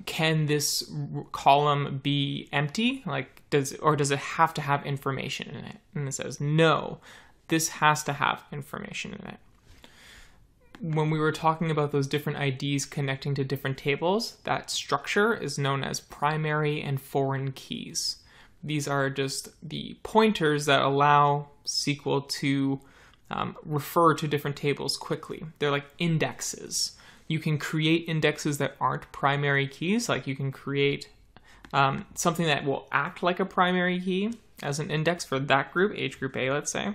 can this column be empty? Like, does it have to have information in it? And it says, no, this has to have information in it. When we were talking about those different IDs connecting to different tables, that structure is known as primary and foreign keys. These are just the pointers that allow SQL to refer to different tables quickly. They're like indexes. You can create indexes that aren't primary keys, like you can create something that will act like a primary key as an index for that group, age group A, let's say.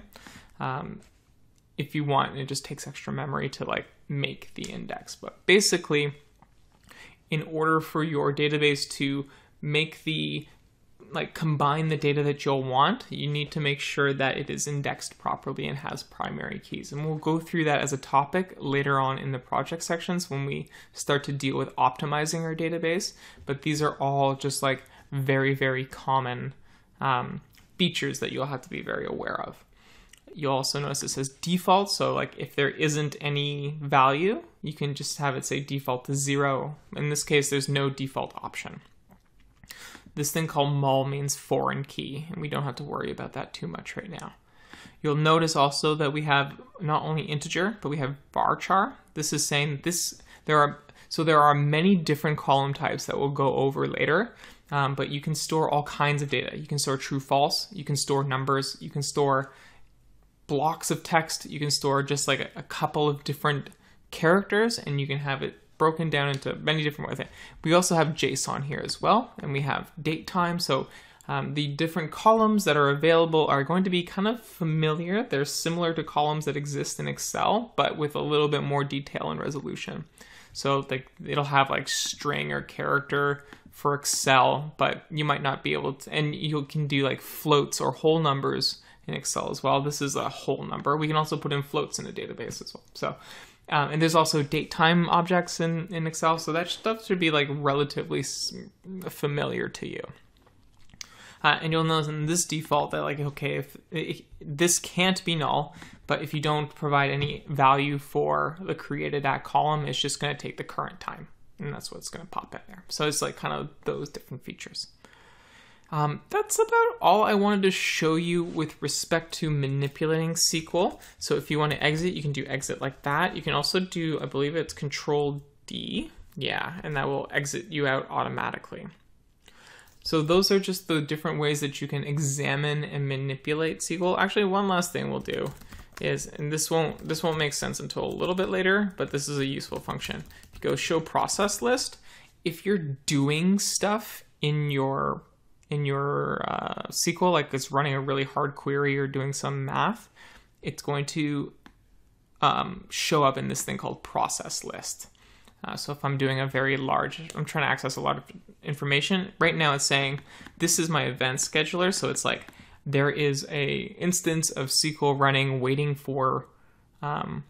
If you want, it just takes extra memory to like make the index. But basically, in order for your database to make combine the data that you'll want, you need to make sure that it is indexed properly and has primary keys. And we'll go through that as a topic later on in the project sections when we start to deal with optimizing our database. But these are all just like very, very common features that you'll have to be very aware of. You'll also notice it says default. So like if there isn't any value, you can just have it say default to 0. In this case, there's no default option. This thing called mul means foreign key, and we don't have to worry about that too much right now. You'll notice also that we have not only integer, but we have varchar. This is saying there are many different column types that we'll go over later, but you can store all kinds of data. You can store true, false, you can store numbers, you can store blocks of text, you can store just like a couple of different characters, and you can have it broken down into many different ways. We also have JSON here as well, and we have date time. So the different columns that are available are going to be kind of familiar. They're similar to columns that exist in Excel, but with a little bit more detail and resolution. So it'll have like string or character for Excel, but you might not be able to, and you can do like floats or whole numbers in Excel as well. This is a whole number. We can also put in floats in a database as well. So And there's also date time objects in Excel, so that stuff should be like relatively familiar to you. And you'll notice in this default that like, okay, if this can't be null, but if you don't provide any value for the created at column, it's just going to take the current time, and that's what's going to pop in there. So it's like kind of those different features. That's about all I wanted to show you with respect to manipulating SQL. So if you want to exit, you can do exit like that. You can also do, I believe it's Control D. Yeah, and that will exit you out automatically. So those are just the different ways that you can examine and manipulate SQL. Actually, one last thing we'll do is, and this won't make sense until a little bit later, but this is a useful function. You go show process list. If you're doing stuff in your SQL, like it's running a really hard query or doing some math, it's going to show up in this thing called process list. So if I'm doing I'm trying to access a lot of information, right now it's saying this is my event scheduler. So it's like there is a instance of SQL running, waiting for commands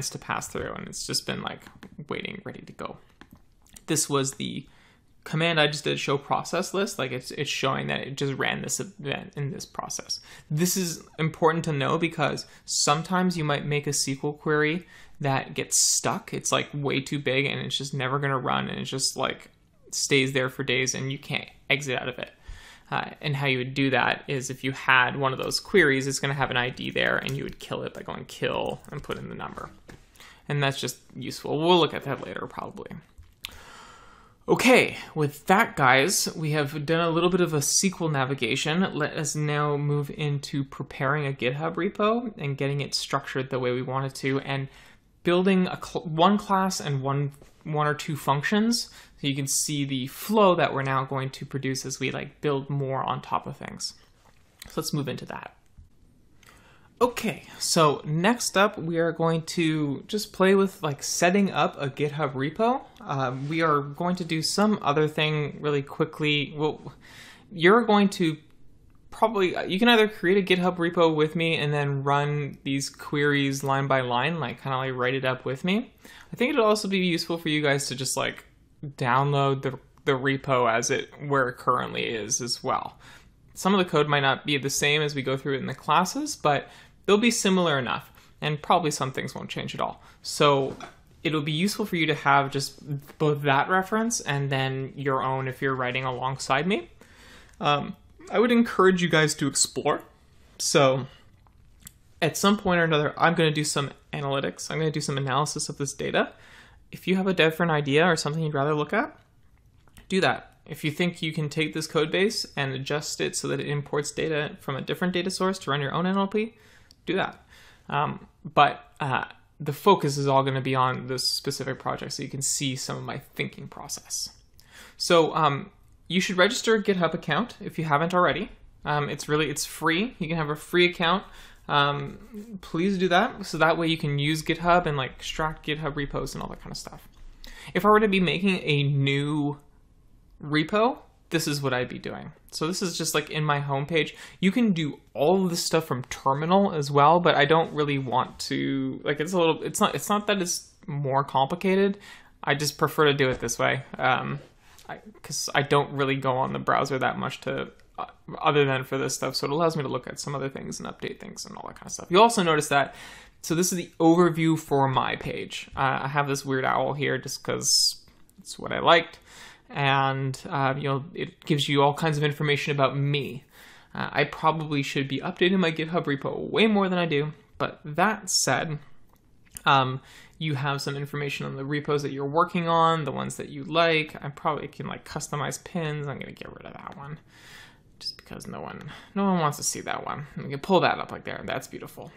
to pass through, and it's just been like waiting, ready to go. This was the command I just did, show process list. Like it's showing that it just ran this event in this process. This is important to know because sometimes you might make a SQL query that gets stuck. It's like way too big and it's just never going to run, and it just like stays there for days and you can't exit out of it. And how you would do that is if you had one of those queries, it's going to have an ID there, and you would kill it by going kill and put in the number. And that's just useful. We'll look at that later probably. Okay, with that, guys, we have done a little bit of a SQL navigation. Let us now move into preparing a GitHub repo and getting it structured the way we want it to, and building one class and one or two functions, so you can see the flow that we're now going to produce as we like build more on top of things. So let's move into that. Okay, so next up, we are going to just play with like setting up a GitHub repo. We are going to do some other thing really quickly. Well, you're going to you can either create a GitHub repo with me and then run these queries line by line, like kind of like write it up with me. I think it'll also be useful for you guys to just like download the repo where it currently is as well. Some of the code might not be the same as we go through it in the classes, but they'll be similar enough, and probably some things won't change at all. So it'll be useful for you to have just both that reference and then your own if you're writing alongside me. I would encourage you guys to explore. So at some point or another, I'm going to do some analytics. I'm going to do some analysis of this data. If you have a different idea or something you'd rather look at, do that. If you think you can take this code base and adjust it so that it imports data from a different data source to run your own NLP, do that. But the focus is all going to be on this specific project so you can see some of my thinking process. So you should register a GitHub account if you haven't already. It's free. You can have a free account. Please do that, so that way you can use GitHub and like extract GitHub repos and all that kind of stuff. If I were to be making a new repo, this is what I'd be doing. So this is just like in my homepage. You can do all of this stuff from terminal as well, but I don't really want to, like, it's not that it's more complicated. I just prefer to do it this way. Because I don't really go on the browser that much other than for this stuff. So it allows me to look at some other things and update things and all that kind of stuff. You'll also notice that, so this is the overview for my page. I have this weird owl here just because it's what I liked. And it gives you all kinds of information about me. I probably should be updating my GitHub repo way more than I do. But that said, you have some information on the repos that you're working on, the ones that you like. I probably can like customize pins. I'm going to get rid of that one just because no one wants to see that one. We can pull that up like there. That's beautiful.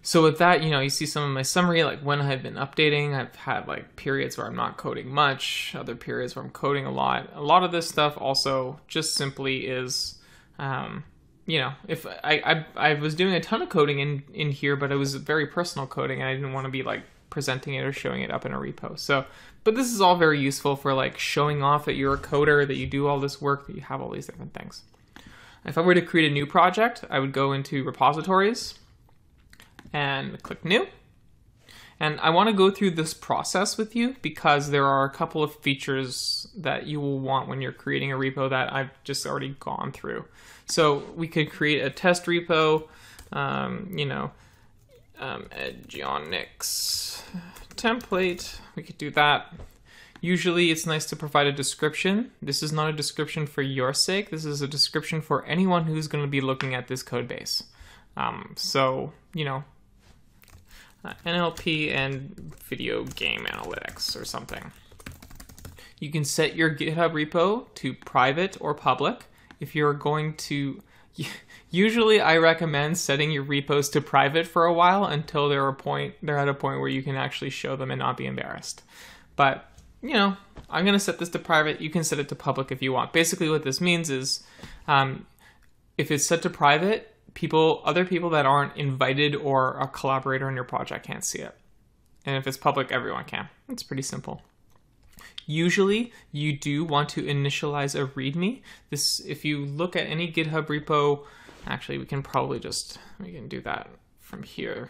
So with that, you see some of my summary, like when I've been updating. I've had like periods where I'm not coding much, other periods where I'm coding a lot. A lot of this stuff also just simply is, if I was doing a ton of coding in here, but it was very personal coding, and I didn't want to be like presenting it or showing it up in a repo. So, but this is all very useful for like showing off that you're a coder, that you do all this work, that you have all these different things. If I were to create a new project, I would go into repositories. and click New. And I want to go through this process with you because there are a couple of features that you will want when you're creating a repo that I've just already gone through. So we could create a test repo, Eduonix template. We could do that. Usually it's nice to provide a description. This is not a description for your sake. This is a description for anyone who's going to be looking at this code base. NLP and video game analytics or something. You can set your GitHub repo to private or public. If you're going to, usually I recommend setting your repos to private for a while until they're at a point where you can actually show them and not be embarrassed. But, I'm going to set this to private. You can set it to public if you want. Basically what this means is if it's set to private, other people that aren't invited or a collaborator in your project can't see it. And if it's public, everyone can. It's pretty simple. Usually, you do want to initialize a README. If you look at any GitHub repo, actually, we can do that from here.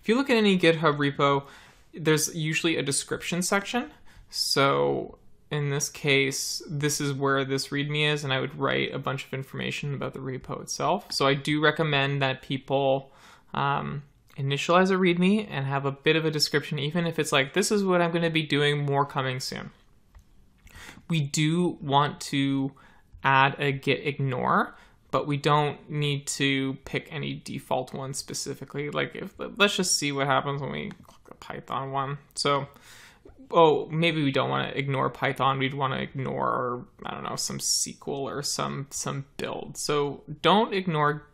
If you look at any GitHub repo, there's usually a description section. So in this case, this is where this README is, and I would write a bunch of information about the repo itself. So I do recommend that people initialize a README and have a bit of a description, even if it's like, this is what I'm going to be doing, more coming soon. We do want to add a git ignore, but we don't need to pick any default one specifically. Let's just see what happens when we click the Python one. So, maybe we don't want to ignore Python. We'd want to ignore, some SQL or some build. So don't ignore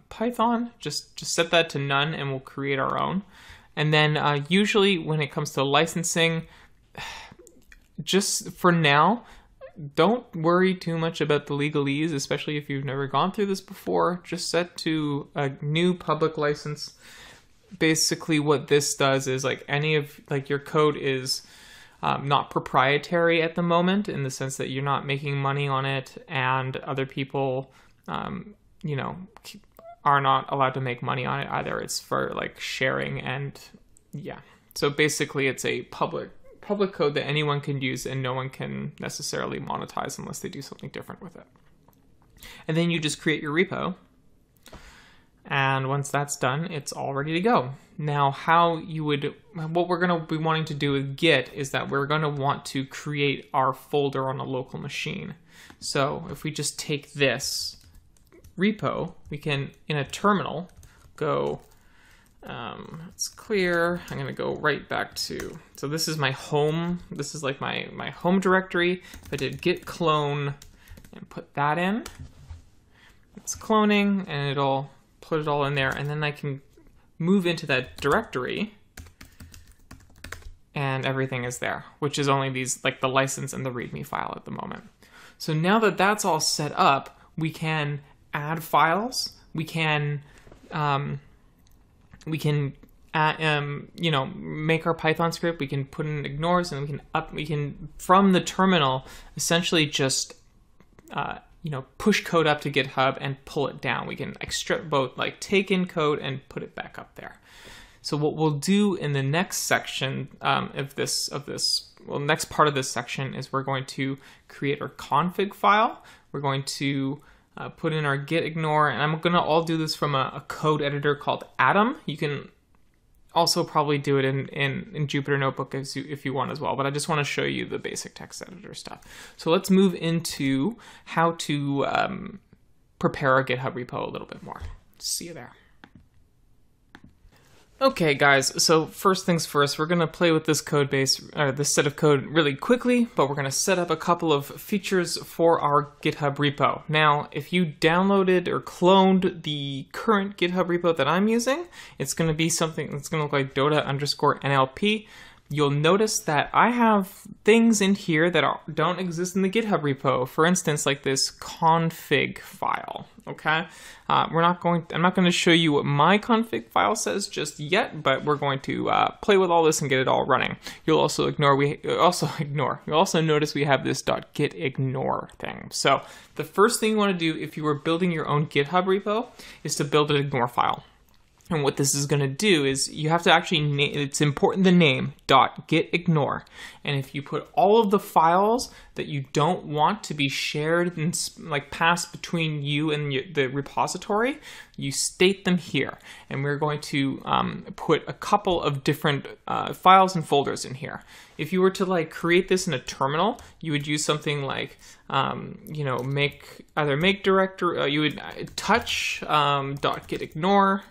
Python. Just set that to none, and we'll create our own. And then usually when it comes to licensing, just for now, don't worry too much about the legalese, especially if you've never gone through this before. Just set to a new public license. Basically what this does is your code is not proprietary at the moment, in the sense that you're not making money on it, and other people are not allowed to make money on it either. It's for sharing, and so basically it's a public code that anyone can use, and no one can necessarily monetize unless they do something different with it. And then you just create your repo. And once that's done, it's all ready to go. Now, what we're going to be wanting to do with Git is that we're going to want to create our folder on a local machine. So if we just take this repo, we can, in a terminal, go, it's clear. I'm going to go right back to, so this is my home. This is my home directory. If I did git clone and put that in, it's cloning, and it'll put it all in there, and then I can move into that directory, and everything is there, which is only these, the license and the README file at the moment. So now that that's all set up, we can add files, we can make our Python script, we can put in ignores, and we can from the terminal essentially just push code up to GitHub and pull it down. We can both take in code and put it back up there. So what we'll do in the next section next part of this section is we're going to create our config file. We're going to put in our git ignore, and I'm gonna all do this from a code editor called Atom. You can also probably do it in Jupyter Notebook if you want as well, but I just want to show you the basic text editor stuff. So let's move into how to prepare our GitHub repo a little bit more. See you there. Okay guys, so first things first, we're going to play with this code base, or this set of code really quickly, but we're going to set up a couple of features for our GitHub repo. Now, if you downloaded or cloned the current GitHub repo that I'm using, it's going to be something that's going to look like Dota_NLP. You'll notice that I have things in here that don't exist in the GitHub repo. For instance, like this config file. Okay, I'm not going to show you what my config file says just yet, but we're going to play with all this and get it all running. You'll also notice we have this .gitignore thing. So the first thing you want to do if you were building your own GitHub repo is to build an ignore file. And what this is going to do is you have to actually it's important to name .gitignore. And if you put all of the files that you don't want to be shared and like passed between you and the repository, you state them here. And we're going to put a couple of different files and folders in here. If you were to like create this in a terminal, you would use something like make directory. You would touch .gitignore.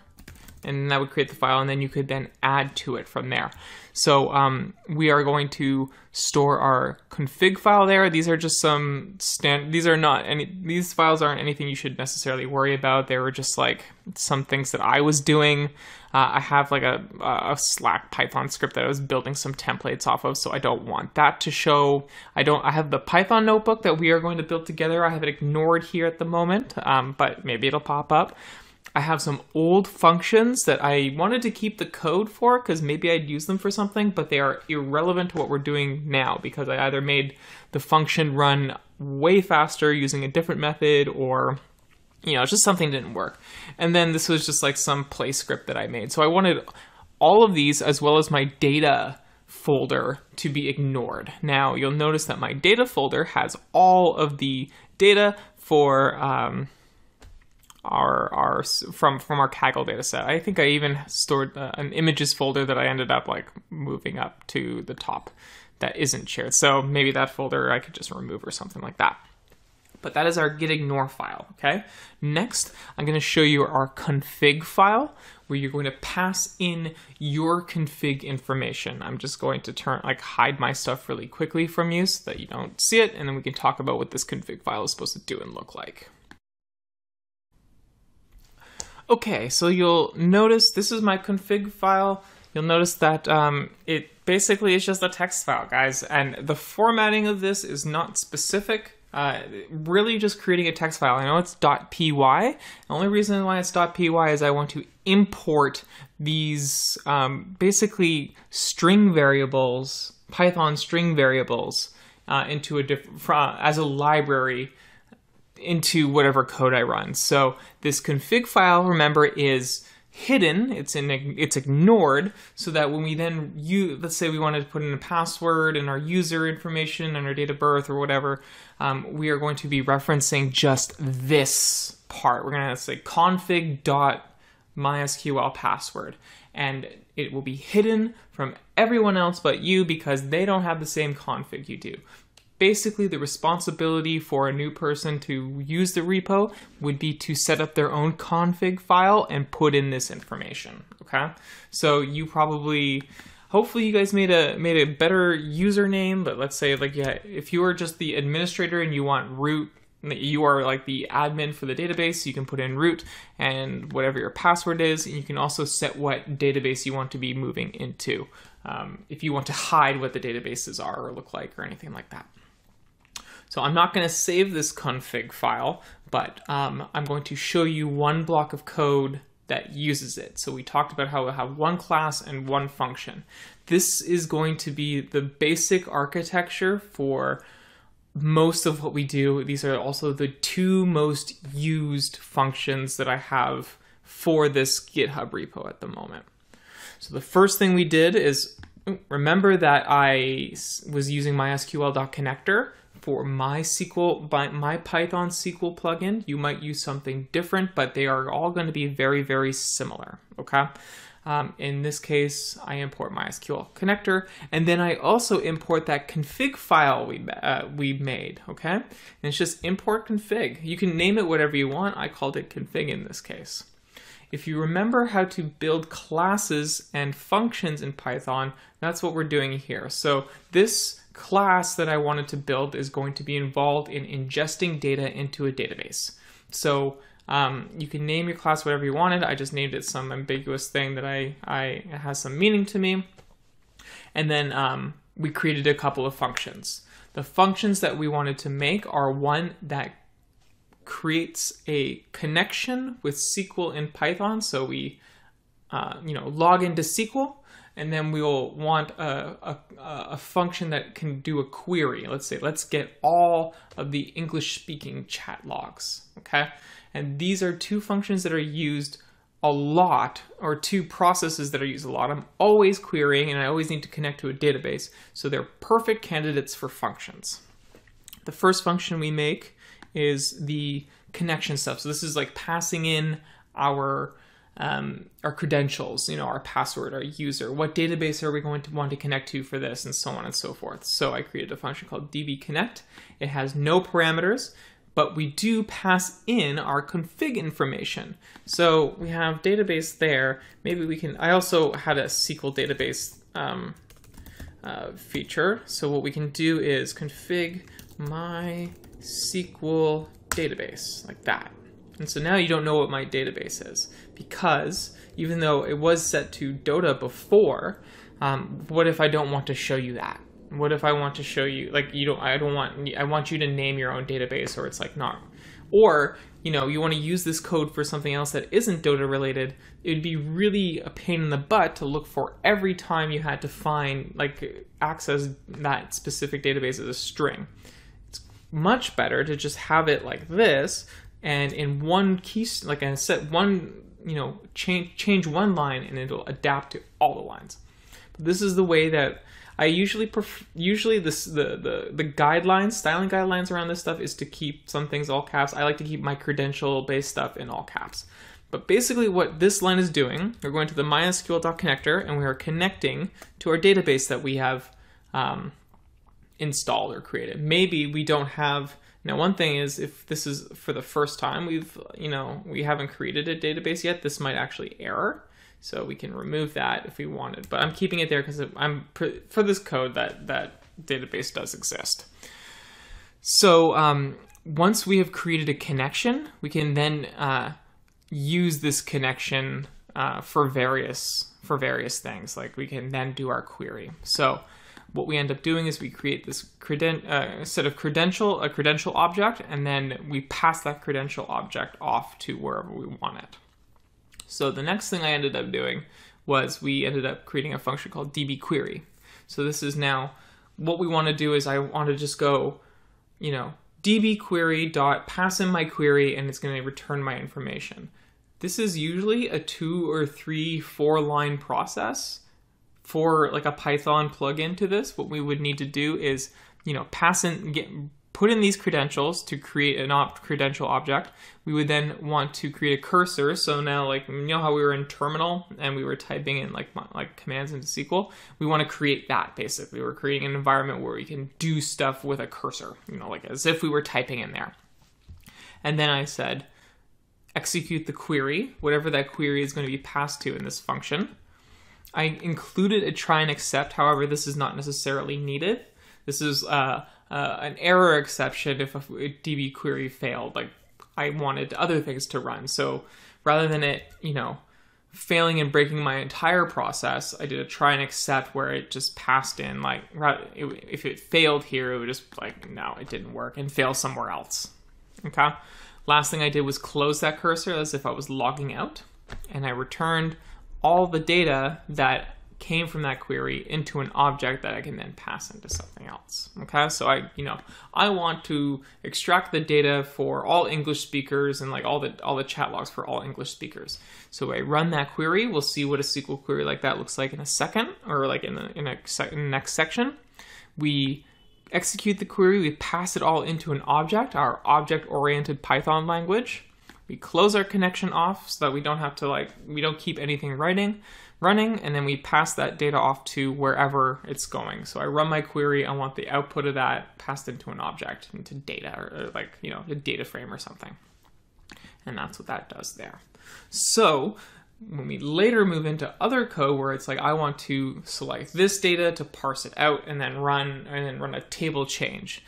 And that would create the file, and then you could then add to it from there. So we are going to store our config file there. These are just some these files aren't anything you should necessarily worry about. They were just like some things that I was doing. I have like a Slack Python script that I was building some templates off of, so I don't want that to show. I have the Python notebook that we are going to build together. I have it ignored here at the moment, but maybe it'll pop up. I have some old functions that I wanted to keep the code for because maybe I'd use them for something, but they are irrelevant to what we're doing now because I either made the function run way faster using a different method or, it's just something didn't work. And then this was just like some play script that I made. So I wanted all of these as well as my data folder to be ignored. Now you'll notice that my data folder has all of the data for from our Kaggle dataset. I think I even stored an images folder that I ended up like moving up to the top that isn't shared. So maybe that folder I could just remove or something like that. But that is our gitignore file, okay? Next, I'm gonna show you our config file where you're going to pass in your config information. I'm just going to hide my stuff really quickly from you so that you don't see it, and then we can talk about what this config file is supposed to do and look like. Okay, so you'll notice this is my config file. You'll notice that it basically is just a text file, guys, and the formatting of this is not specific. Really just creating a text file. I know it's .py. The only reason why it's .py is I want to import these basically string variables, Python string variables, into as a library into whatever code I run. So this config file, remember, is hidden. It's ignored, so that when we then let's say we wanted to put in a password and our user information and our date of birth or whatever, we are going to be referencing just this part. We're going to say config.mysql password, and it will be hidden from everyone else but you because they don't have the same config you do. Basically, the responsibility for a new person to use the repo would be to set up their own config file and put in this information, okay? So you hopefully you guys made a better username, but let's say if you are just the administrator and you want root, you are like the admin for the database, you can put in root and whatever your password is, and you can also set what database you want to be moving into if you want to hide what the databases are or look like or anything like that. So I'm not going to save this config file, but I'm going to show you one block of code that uses it. So we talked about how we'll have one class and one function. This is going to be the basic architecture for most of what we do. These are also the two most used functions that I have for this GitHub repo at the moment. So the first thing we did is, remember that I was using mysql.connector for my Python SQL plugin. You might use something different, but they are all going to be very, very similar, okay? In this case, I import MySQL connector, and then I also import that config file we made, okay? And it's just import config. You can name it whatever you want. I called it config in this case. If you remember how to build classes and functions in Python, that's what we're doing here. So this class that I wanted to build is going to be involved in ingesting data into a database. So you can name your class whatever you wanted. I just named it some ambiguous thing that has some meaning to me. And then we created a couple of functions. The functions that we wanted to make are one that creates a connection with SQL in Python. So we log into SQL, and then we'll want a function that can do a query. Let's say, let's get all of the English-speaking chat logs, okay? And these are two functions that are used a lot, or two processes that are used a lot. I'm always querying, and I always need to connect to a database, so they're perfect candidates for functions. The first function we make is the connection stuff. So this is like passing in our credentials, our password, our user, what database are we going to want to connect to for this, and so on and so forth. So I created a function called dbconnect. It has no parameters, but we do pass in our config information. So we have database there. Maybe we can, I also had a SQL database feature. So what we can do is config my SQL database, like that. And so now you don't know what my database is, because even though it was set to Dota before, what if I don't want to show you that? What if I want to show you, like, I want you to name your own database, or it's like not, or, you want to use this code for something else that isn't Dota related. It would be really a pain in the butt to look for every time you had to find, like, access that specific database as a string. It's much better to just have it like this, and in one key, like I said, change one line and it'll adapt to all the lines. But this is the way that I usually the guidelines, styling guidelines around this stuff is to keep some things all caps. I like to keep my credential-based stuff in all caps. But basically what this line is doing, we're going to the mysql.connector, and we are connecting to our database that we have installed or created. Maybe we don't have. Now, one thing is, if this is for the first time, we haven't created a database yet, this might actually error. So we can remove that if we wanted, but I'm keeping it there because for this code that database does exist. So once we have created a connection, we can then use this connection for various things. Like we can then do our query. So what we end up doing is we create this set of credential object, and then we pass that credential object off to wherever we want it. So the next thing I ended up doing was we ended up creating a function called dbquery. So this is now what we want to do is I want to just go, dbquery dot pass in my query, and it's going to return my information. This is usually a 2 or 3, 4 line process for like a Python plugin to this. What we would need to do is, put in these credentials to create an credential object. We would then want to create a cursor. So now, like, how we were in terminal and we were typing in like commands into SQL, we want to create that basically. We're creating an environment where we can do stuff with a cursor, like as if we were typing in there. And then I said, execute the query, whatever that query is going to be passed to in this function. I included a try and accept. However, this is not necessarily needed. This is an error exception if a DB query failed. Like, I wanted other things to run. So rather than it, failing and breaking my entire process, I did a try and accept where it just passed in, like, if it failed here, it would just like, no, it didn't work, and fail somewhere else. Okay. Last thing I did was close that cursor as if I was logging out, and I returned all the data that came from that query into an object that I can then pass into something else. Okay, so I want to extract the data for all English speakers and like all the chat logs for all English speakers. So I run that query. We'll see what a SQL query like that looks like in a second, or like in the next section. We execute the query. We pass it all into an object, our object-oriented Python language. We close our connection off so that we don't have to we don't keep anything running, and then we pass that data off to wherever it's going. So I run my query. I want the output of that passed into an object, into data, or a data frame or something. And that's what that does there. So when we later move into other code where it's like, I want to select this data to parse it out and then run a table change.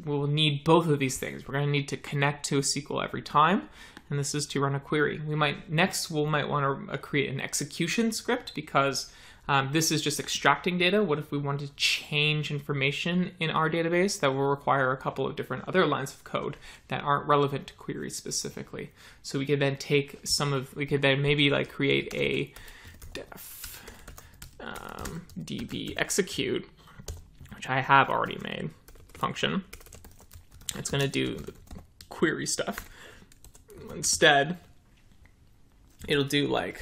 We'll need both of these things. We're going to need to connect to a SQL every time, and this is to run a query. We might want to create an execution script, because this is just extracting data. What if we want to change information in our database? That will require a couple of different other lines of code that aren't relevant to queries specifically. So we could then take we could then maybe like create a def db execute, which I have already made, function. It's going to do the query stuff. Instead, it'll do like,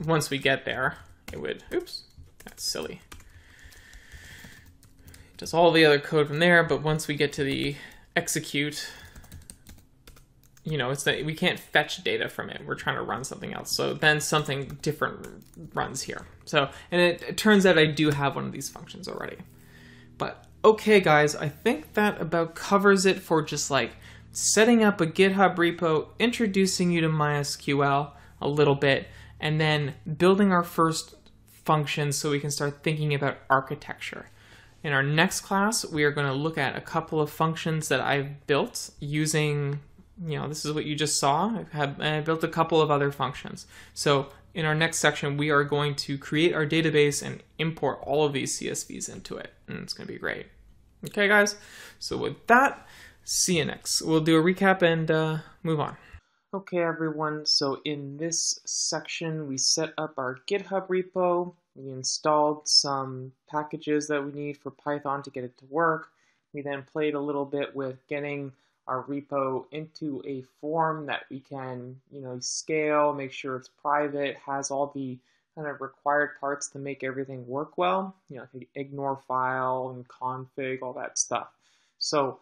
once we get there, it would, oops, that's silly. It does all the other code from there, but once we get to the execute, you know, it's that we can't fetch data from it. We're trying to run something else. So then something different runs here. So, and it turns out I do have one of these functions already. But okay, guys, I think that about covers it for just like setting up a GitHub repo, introducing you to MySQL a little bit, and then building our first functions so we can start thinking about architecture. In our next class, we are going to look at a couple of functions that I've built using, you know, this is what you just saw. I built a couple of other functions. So in our next section, we are going to create our database and import all of these CSVs into it, and it's going to be great. Okay, guys, so with that, see you next. We'll do a recap and move on. Okay, everyone, so in this section, we set up our GitHub repo. We installed some packages that we need for Python to get it to work. We then played a little bit with getting our repo into a form that we can, you know, scale, make sure it's private, has all the kind of required parts to make everything work well, you know, like ignore file and config, all that stuff. So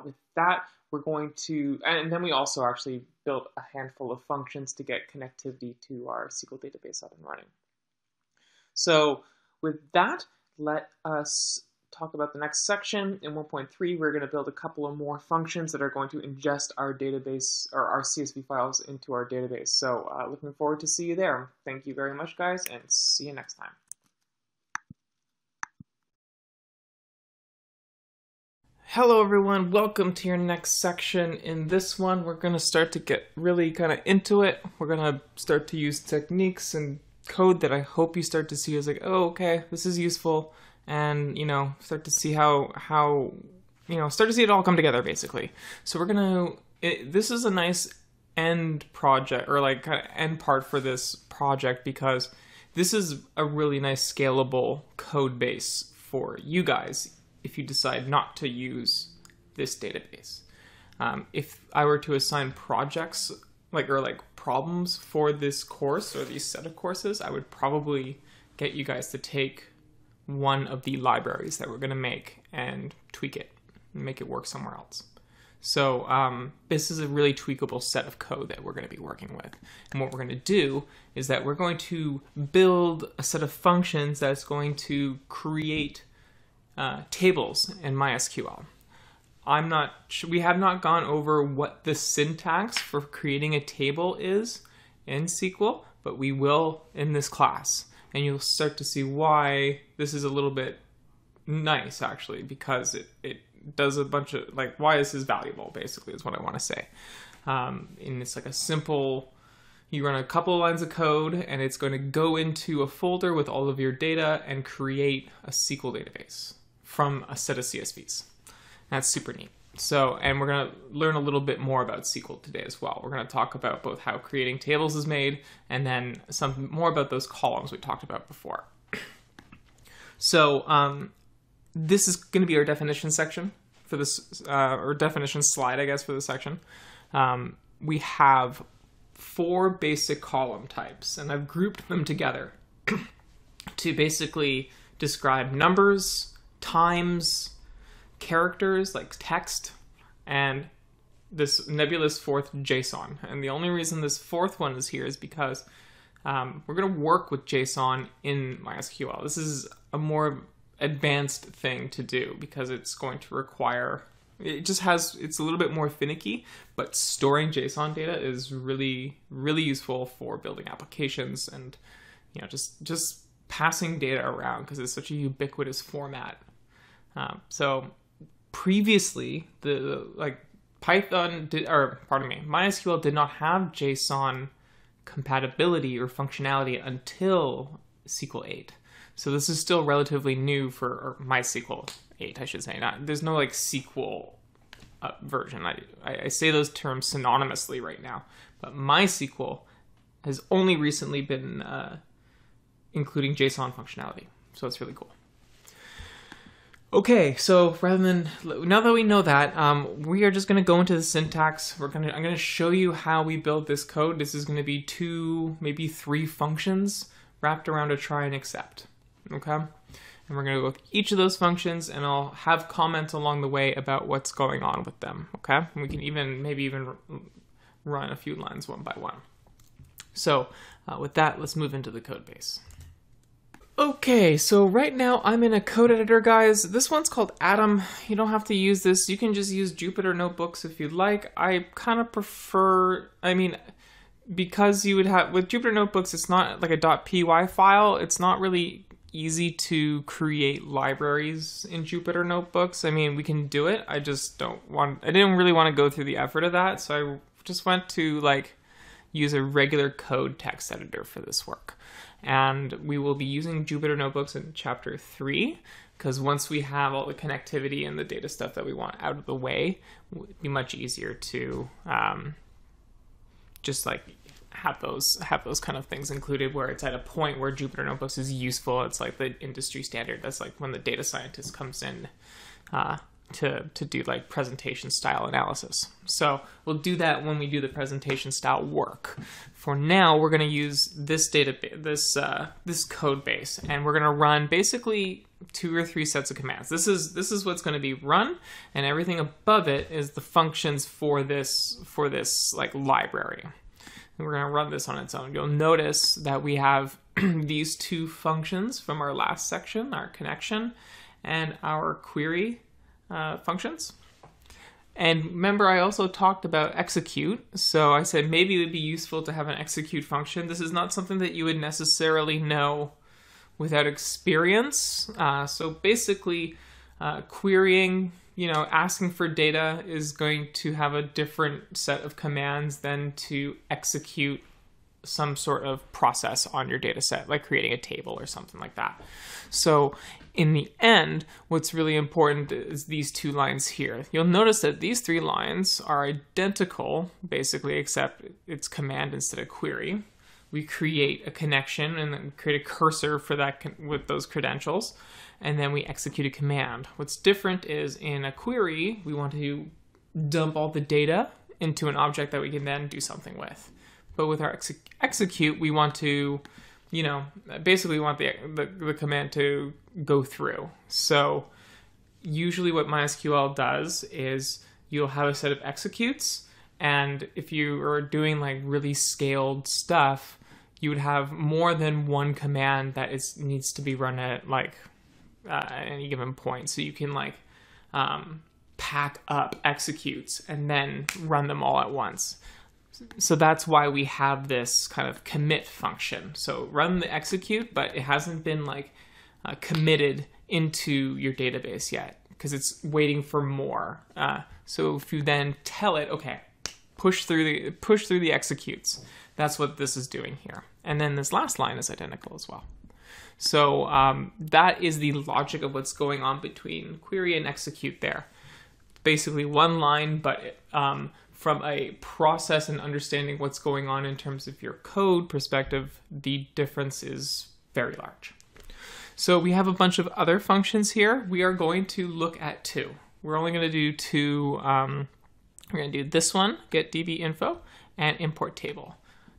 with that, we're going to, and then we also actually built a handful of functions to get connectivity to our SQL database up and running. So with that, let us talk about the next section. In 1.3, we're going to build a couple of more functions that are going to ingest our database or our CSV files into our database. So looking forward to see you there. Thank you very much, guys, and see you next time. Hello everyone, welcome to your next section. In this one, we're going to start to get really kind of into it. We're going to start to use techniques and code that I hope you start to see as like, oh, okay, this is useful. And, you know, start to see how start to see it all come together, basically. So we're going to, this is a nice end project, or like kind of end part for this project, because this is a really nice scalable code base for you guys if you decide not to use this database. If I were to assign projects or problems for this course or these set of courses, I would probably get you guys to take one of the libraries that we're going to make and tweak it and make it work somewhere else. So this is a really tweakable set of code that we're going to be working with. And what we're going to do is that we're going to build a set of functions that's going to create tables in MySQL. We have not gone over what the syntax for creating a table is in SQL, but we will in this class. And you'll start to see why this is a little bit nice, actually, because it does a bunch of, like, why this is valuable, basically, is what I want to say. And it's like a simple, you run a couple of lines of code, and it's going to go into a folder with all of your data and create a SQL database from a set of CSVs. That's super neat. So, and we're going to learn a little bit more about SQL today as well. We're going to talk about both how creating tables is made and then some more about those columns we talked about before. So this is going to be our definition section for this, or definition slide, I guess, for this section. We have 4 basic column types, and I've grouped them together to basically describe numbers, times, characters like text, and this nebulous fourth JSON. And the only reason this fourth one is here is because we're going to work with JSON in MySQL. This is a more advanced thing to do because it's going to require, it's a little bit more finicky, but storing JSON data is really, really useful for building applications and, you know, just passing data around because it's such a ubiquitous format. So previously, MySQL did not have JSON compatibility or functionality until SQL 8. So this is still relatively new for MySQL 8, I should say. There's no like SQL version. I say those terms synonymously right now, but MySQL has only recently been including JSON functionality. So it's really cool. Okay, so now that we know that, we are just going to go into the syntax. I'm going to show you how we build this code. This is going to be 2, maybe 3 functions wrapped around a try and except. Okay, and we're going to go with each of those functions, and I'll have comments along the way about what's going on with them. Okay, and we can maybe even run a few lines one by one. So with that, let's move into the code base. Okay, so right now I'm in a code editor, guys. This one's called Atom. You don't have to use this. You can just use Jupyter notebooks if you'd like. I kind of prefer, because you would have, with Jupyter notebooks, it's not like a .py file. It's not really easy to create libraries in Jupyter notebooks. We can do it. I didn't really want to go through the effort of that. So I just went to use a regular code text editor for this work. And we will be using Jupyter Notebooks in Chapter 3, because once we have all the connectivity and the data stuff that we want out of the way, it would be much easier to just have those kind of things included where it's at a point where Jupyter Notebooks is useful. It's like the industry standard. That's like when the data scientist comes in to do presentation style analysis. So we'll do that when we do the presentation style work. For now, we're going to use this this code base, and we're going to run basically 2 or 3 sets of commands. This is what's going to be run, and everything above it is the functions for this library. And we're going to run this on its own. You'll notice that we have these 2 functions from our last section, our connection and our query functions. And remember, I also talked about execute. So I said maybe it would be useful to have an execute function. This is not something that you would necessarily know without experience. So basically, querying, asking for data is going to have a different set of commands than to execute some sort of process on your data set, like creating a table or something like that. So in the end, what's really important is these 2 lines here. You'll notice that these 3 lines are identical, basically, except it's command instead of query. We create a connection and then create a cursor for that with those credentials, and then we execute a command. What's different is in a query, we want to dump all the data into an object that we can then do something with. But with our execute, we want to, basically we want the command to go through. So usually what MySQL does is you'll have a set of executes, and if you are doing really scaled stuff, you would have more than one command that needs to be run at any given point. So you can pack up executes and then run them all at once. So that's why we have this kind of commit function. So run the execute, but it hasn't been committed into your database yet because it's waiting for more. So if you then tell it, okay, push through the executes, that's what this is doing here. And then this last line is identical as well. So that is the logic of what's going on between query and execute there. Basically one line, but from a process and understanding what's going on in terms of your code perspective, the difference is very large. So we have a bunch of other functions here. We are going to look at 2. We're only going to do 2. We're going to do this one, get DB info, and import table.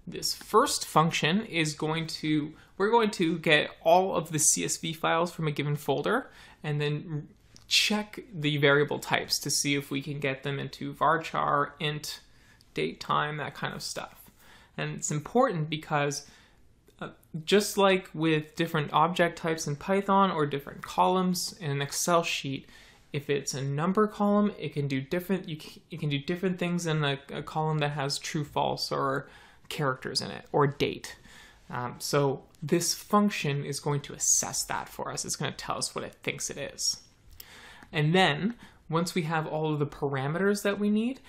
This first function is we're going to get all of the CSV files from a given folder and then check the variable types to see if we can get them into varchar, int, date, time, that kind of stuff. And it's important because just like with different object types in Python or different columns in an Excel sheet, if it's a number column, it can do different. You can do different things in a column that has true, false, or characters in it, or date. So this function is going to assess that for us. It's going to tell us what it thinks it is. And then once we have all of the parameters that we need,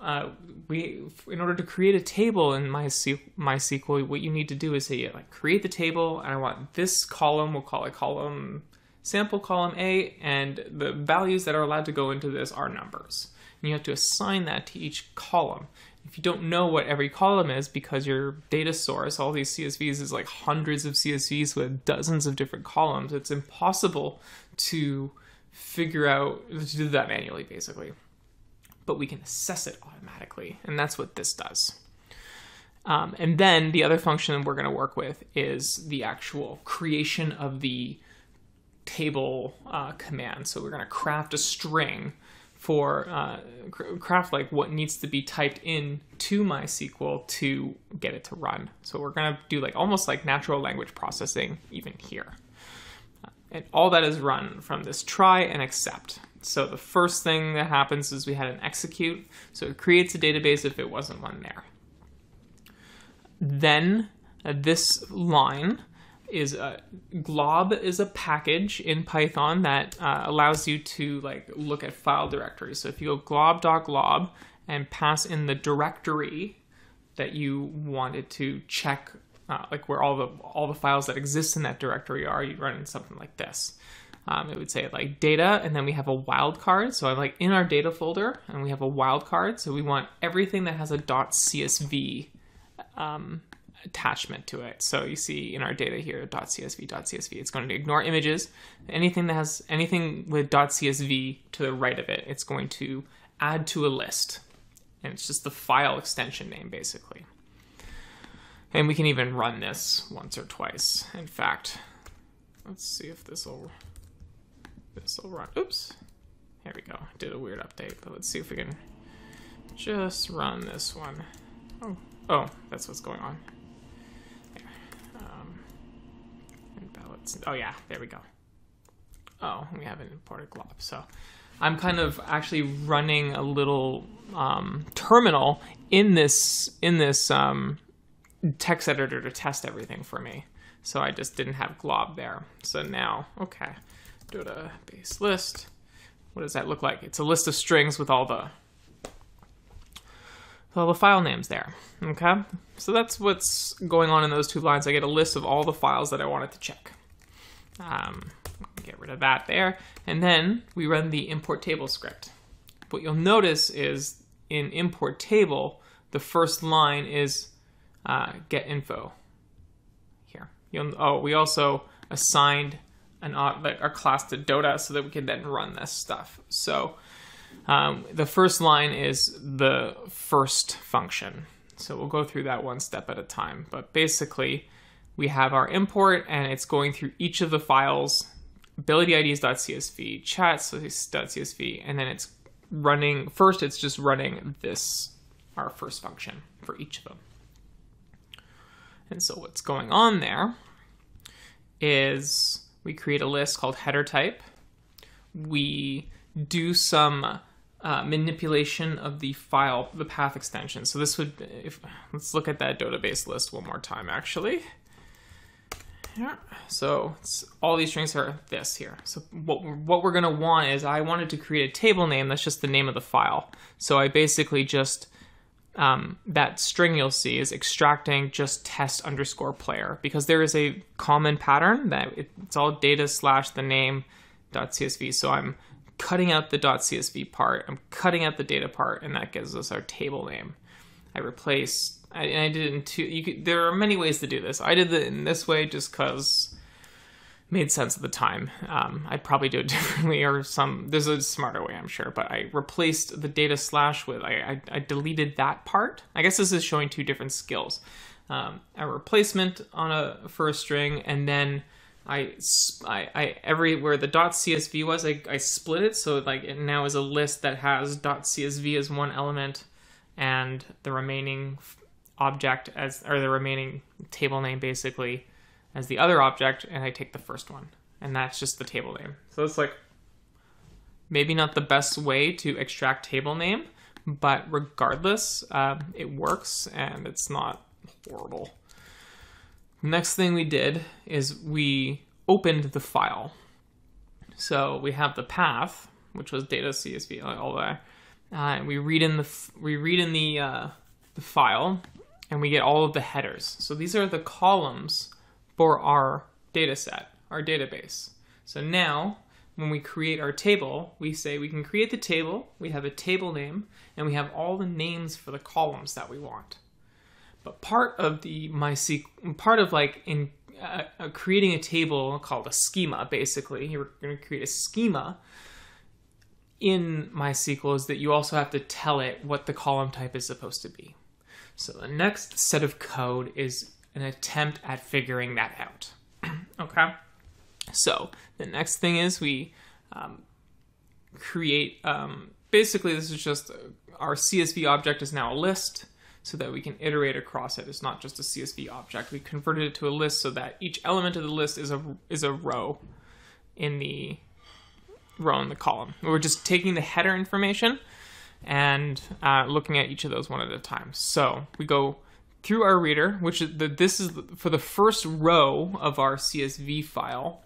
in order to create a table in MySQL, what you need to do is say, like, create the table, and I want this column, we'll call it column sample column A, and the values that are allowed to go into this are numbers. And you have to assign that to each column. If you don't know what every column is, because your data source, all these CSVs, is like hundreds of CSVs with dozens of different columns, it's impossible to figure out, to do that manually, basically. But we can assess it automatically, and that's what this does. And then the other function we're going to work with is the actual creation of the table command. So we're going to craft a string for craft like what needs to be typed in to MySQL to get it to run. So we're going to do like almost like natural language processing even here. And all that is run from this try and accept. So the first thing that happens is we had an execute. So it creates a database if it wasn't one there. Then this line is glob is a package in Python that allows you to like look at file directories. So if you go glob.glob and pass in the directory that you wanted to check, like where all the files that exist in that directory are, you run something like this. It would say like data, and then we have a wildcard. So I'm like in our data folder, and we have a wildcard. So we want everything that has a .csv attachment to it. So you see in our data here, .csv. It's going to ignore images. Anything that has anything with .csv to the right of it, it's going to add to a list. And it's just the file extension name, basically. And we can even run this once or twice. In fact, let's see if this will run. Oops. Here we go. Did a weird update, but let's see if we can just run this one. Oh, that's what's going on. Oh yeah, there we go. Oh, we haven't imported glob. So I'm kind of actually running a little terminal in this text editor to test everything for me. So I just didn't have glob there. So now, okay, database list. What does that look like? It's a list of strings with all the file names there. Okay, so that's what's going on in those two lines. I get a list of all the files that I wanted to check. Get rid of that there, and then we run the import table script. What you'll notice is in import table, the first line is get info. Here, we also assigned our class to Dota so that we can then run this stuff. So the first line is the first function. So we'll go through that one step at a time. But basically, we have our import, and it's going through each of the files. Ability IDs.csv, chats.csv, and then it's running. First, it's just running this, our first function for each of them. And so what's going on there is we create a list called header type. We do some manipulation of the file, the path extension. So this would, let's look at that database list one more time, actually. Yeah. So all these strings are this here. So what we're going to want is, I wanted to create a table name that's just the name of the file. So I basically just, that string you'll see is extracting just test_player, because there is a common pattern that it's all data / the name .csv. So I'm cutting out the .csv part, I'm cutting out the data part, and that gives us our table name. I replaced, and I did it in two, there are many ways to do this. I did it in this way just because it made sense at the time. I'd probably do it differently, or there's a smarter way, I'm sure, but I replaced the data / with, I deleted that part. I guess this is showing two different skills. A replacement for a string, and then where the .csv was, I split it, so like it now is a list that has .csv as one element, and the remaining object the remaining table name basically as the other object, and I take the first one, and that's just the table name. So it's like maybe not the best way to extract table name, but regardless, it works and it's not horrible. Next thing we did is we opened the file. So we have the path, which was data CSV, all that. and we read in the file, and we get all of the headers. So these are the columns for our data set, our database. So now, when we create our table, we say we can create the table, we have a table name, and we have all the names for the columns that we want. But part of creating a table called a schema, basically, you're going to create a schema in MySQL, is that you also have to tell it what the column type is supposed to be. So the next set of code is an attempt at figuring that out. Okay? So the next thing is we create, basically this is just our CSV object is now a list so that we can iterate across it. It's not just a CSV object. We converted it to a list so that each element of the list is a row in the column. We're just taking the header information and looking at each of those one at a time. So we go through our reader, which is this is for the first row of our CSV file.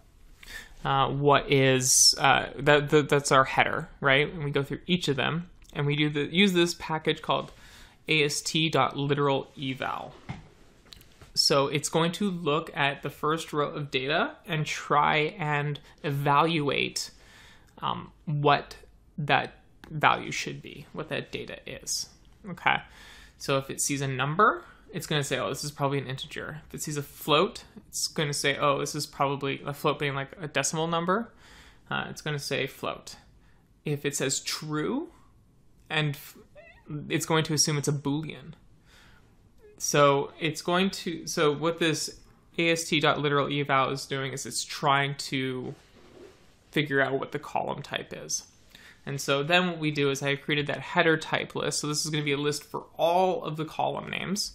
That's our header, right? And we go through each of them, and we use this package called ast.literaleval. So it's going to look at the first row of data and try and evaluate what that value should be, what that data is. Okay, so if it sees a number, it's going to say, oh, this is probably an integer. If it sees a float, it's going to say, oh, this is probably a float being like a decimal number. It's going to say float. If it says true, and it's going to assume it's a Boolean. So what this ast.literaleval is doing is it's trying to figure out what the column type is. And so then what we do is I created that header type list. So this is going to be a list for all of the column names.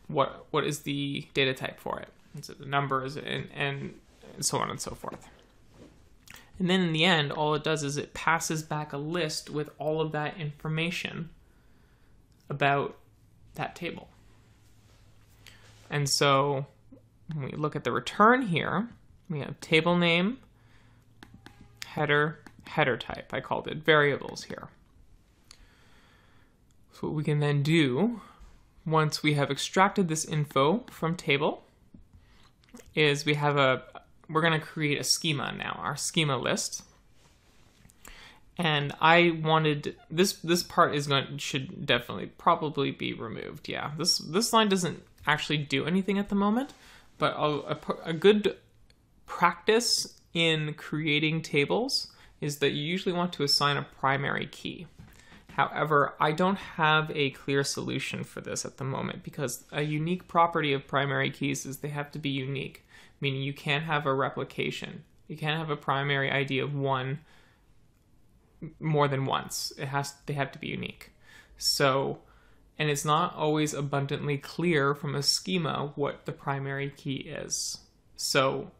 What is the data type for it? And so the numbers and so on and so forth. And then in the end, all it does is it passes back a list with all of that information about that table. And so when we look at the return here, we have table name, header type. I called it variables here. So what we can then do, once we have extracted this info from table, is we're going to create a schema now, our schema list. And I wanted this part should definitely probably be removed. Yeah, this line doesn't actually do anything at the moment, but a good practice in creating tables is that you usually want to assign a primary key. However, I don't have a clear solution for this at the moment, because a unique property of primary keys is they have to be unique, meaning you can't have a replication. You can't have a primary ID of one more than once. They have to be unique. So, and it's not always abundantly clear from a schema what the primary key is. So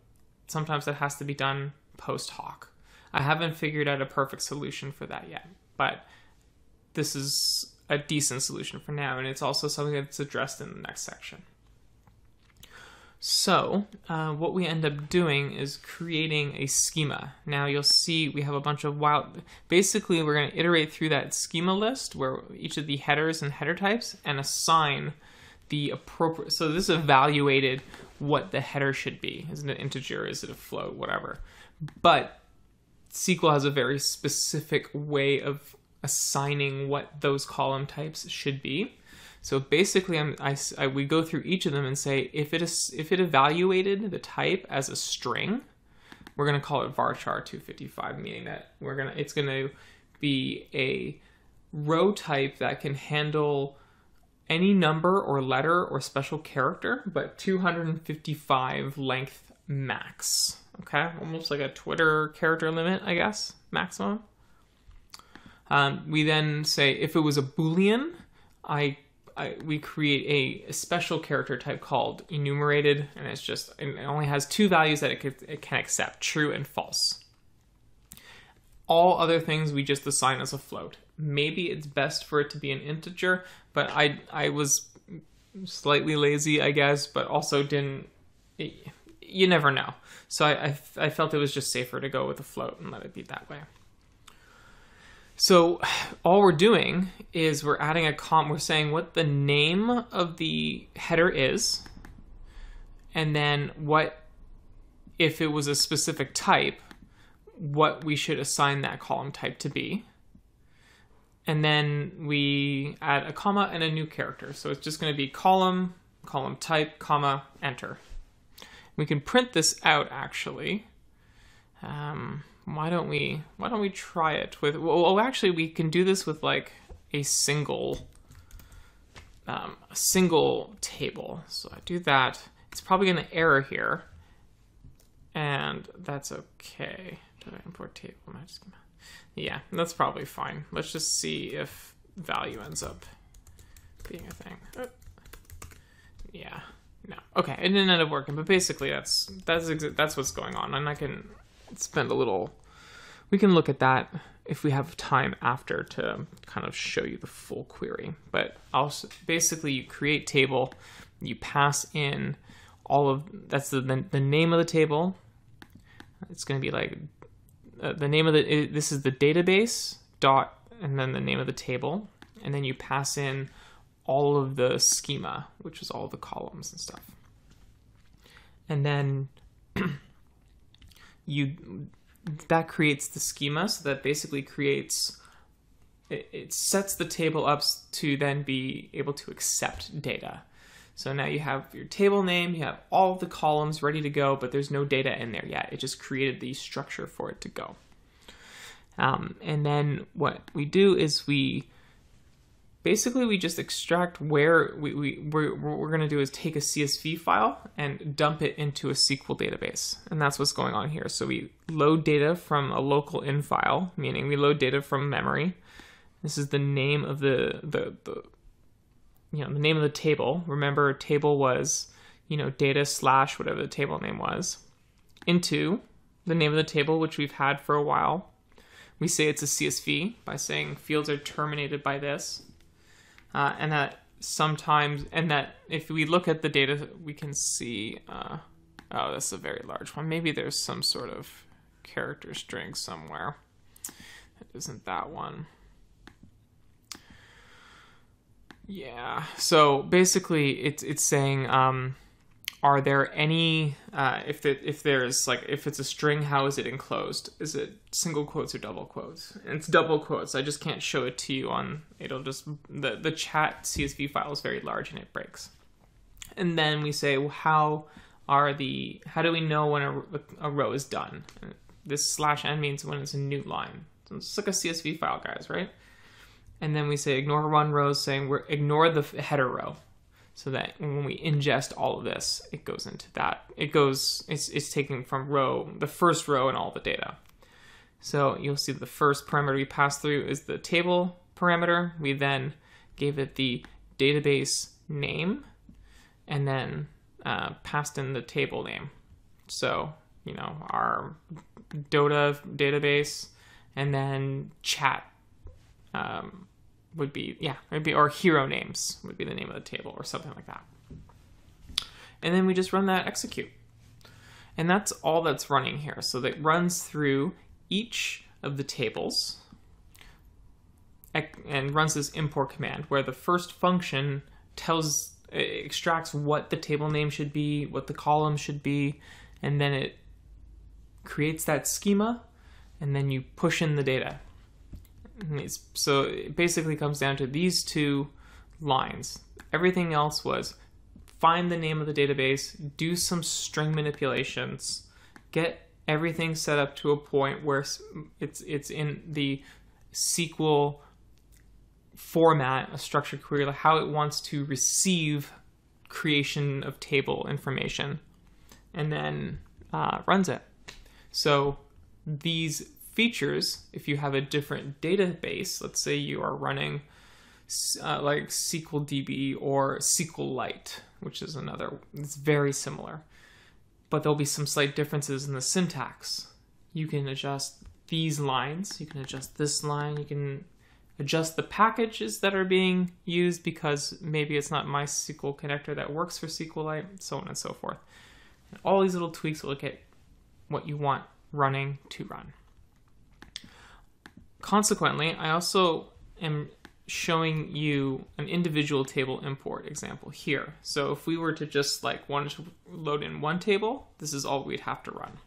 sometimes that has to be done post hoc. I haven't figured out a perfect solution for that yet, but this is a decent solution for now, and it's also something that's addressed in the next section. So what we end up doing is creating a schema. Now you'll see we have a bunch of basically we're going to iterate through that schema list where each of the headers and header types and assign the appropriate, so this evaluated what the header should be. Is it an integer? Is it a float? Whatever. But SQL has a very specific way of assigning what those column types should be. So basically, we go through each of them and say if it evaluated the type as a string, we're going to call it varchar 255, meaning that it's going to be a row type that can handle any number or letter or special character, but 255 length max. Okay, almost like a Twitter character limit, I guess, maximum. We then say if it was a Boolean, we create a special character type called enumerated, and it only has two values that it can accept, true and false. All other things we just assign as a float. Maybe it's best for it to be an integer, but I was slightly lazy, I guess, but also didn't. You never know. So I felt it was just safer to go with a float and let it be that way. So all we're doing is we're adding we're saying what the name of the header is, and then what, if it was a specific type, what we should assign that column type to be. And then we add a comma and a new character. So it's just going to be column type, comma, enter. We can print this out actually. Why don't we try it with, well, actually we can do this with like a single table. So I do that. It's probably going to error here, and that's okay. Did I import table? Yeah, that's probably fine. Let's just see if value ends up being a thing. Yeah, no. Okay, it didn't end up working, but basically that's what's going on, and I can spend a little. We can look at that if we have time after to kind of show you the full query. But basically, you create table, you pass in that's the name of the table. It's going to be like the name of this is the database dot, and then the name of the table, and then you pass in all of the schema, which is all the columns and stuff. And then that creates the schema, so that basically it sets the table up to then be able to accept data. So now you have your table name, you have all of the columns ready to go, but there's no data in there yet. It just created the structure for it to go. And then what we do is we just extract what we're going to do is take a CSV file and dump it into a SQL database. And that's what's going on here. So we load data from a local in file, meaning we load data from memory. This is the name of the name of the table. Remember, table was, data / whatever the table name was, into the name of the table, which we've had for a while. We say it's a CSV by saying fields are terminated by this. And that if we look at the data, we can see, oh, that's a very large one. Maybe there's some sort of character string somewhere. It isn't that one. Yeah, so basically it's saying, are there any, if it's a string, how is it enclosed? Is it single quotes or double quotes? And it's double quotes. I just can't show it to you the chat CSV file is very large and it breaks. And then we say, well, how do we know when a row is done? This /n means when it's a new line. So it's like a CSV file, guys, right? And then we say ignore run rows, saying ignore the header row, so that when we ingest all of this, it goes into that. It's taking from the first row and all the data. So you'll see the first parameter we pass through is the table parameter. We then gave it the database name, and then passed in the table name. So, our database, and then chat would be, or hero names would be the name of the table or something like that. And then we just run that execute. And that's all that's running here. So that runs through each of the tables and runs this import command where the first function extracts what the table name should be, what the column should be, and then it creates that schema, and then you push in the data. So it basically comes down to these two lines. Everything else was find the name of the database, do some string manipulations, get everything set up to a point where it's in the SQL format, a structured query, like how it wants to receive creation of table information, and then runs it. So these features, if you have a different database, let's say you are running like SQLDB or SQLite, which is it's very similar, but there'll be some slight differences in the syntax. You can adjust these lines, you can adjust this line, you can adjust the packages that are being used because maybe it's not MySQL connector that works for SQLite, so on and so forth. And all these little tweaks will look at what you want running to run. consequently, I also am showing you an individual table import example here. So if we were to just like wanted to load in one table, this is all we'd have to run.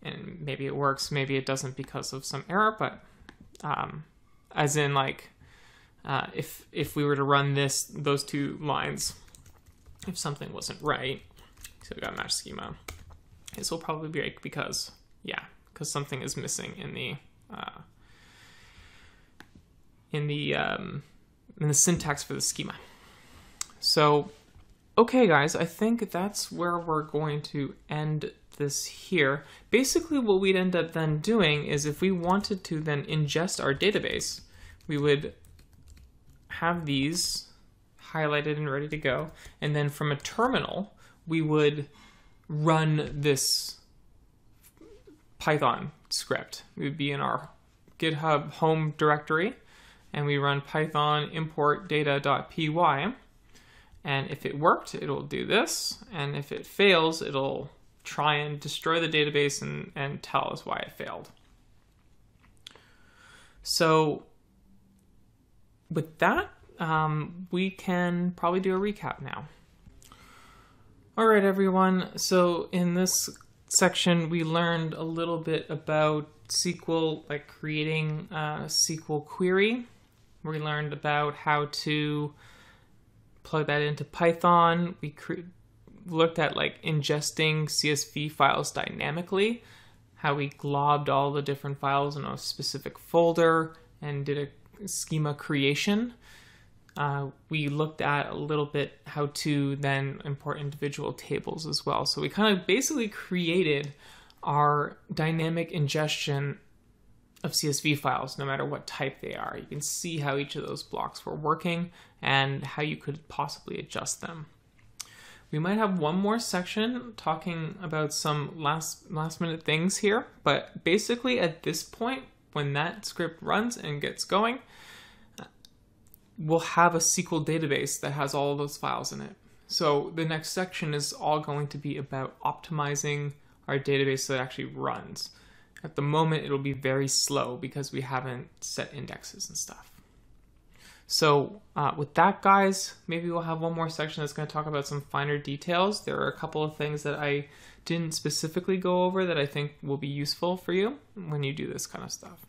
And maybe it works, maybe it doesn't because of some error, but as in like if we were to run those two lines, if something wasn't right, so we got match schema, this will probably break because something is missing in the syntax for the schema. So, okay guys, I think that's where we're going to end this here. Basically what we'd end up then doing is if we wanted to then ingest our database, we would have these highlighted and ready to go, and then from a terminal we would run this Python script. We would be in our GitHub home directory, and we run python import data.py, and if it worked, it'll do this, and if it fails, it'll try and destroy the database and tell us why it failed. So with that, we can probably do a recap now. All right, everyone. So in this section, we learned a little bit about SQL, like creating a SQL query. We learned about how to plug that into Python. We looked at like ingesting CSV files dynamically, how we globbed all the different files in a specific folder and did a schema creation. We looked at a little bit how to then import individual tables as well. So we kind of basically created our dynamic ingestion of CSV files, no matter what type they are. You can see how each of those blocks were working and how you could possibly adjust them. We might have one more section talking about some last minute things here, but basically at this point, when that script runs and gets going, we'll have a SQL database that has all of those files in it. So the next section is all going to be about optimizing our database so it actually runs. At the moment, it'll be very slow because we haven't set indexes and stuff. So with that, guys, maybe we'll have one more section that's going to talk about some finer details. There are a couple of things that I didn't specifically go over that I think will be useful for you when you do this kind of stuff.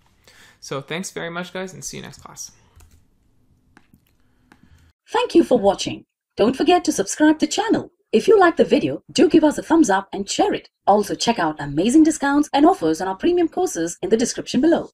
So thanks very much, guys, and see you next class. Thank you for watching. Don't forget to subscribe to the channel. If you like the video, do give us a thumbs up and share it. Also check out amazing discounts and offers on our premium courses in the description below.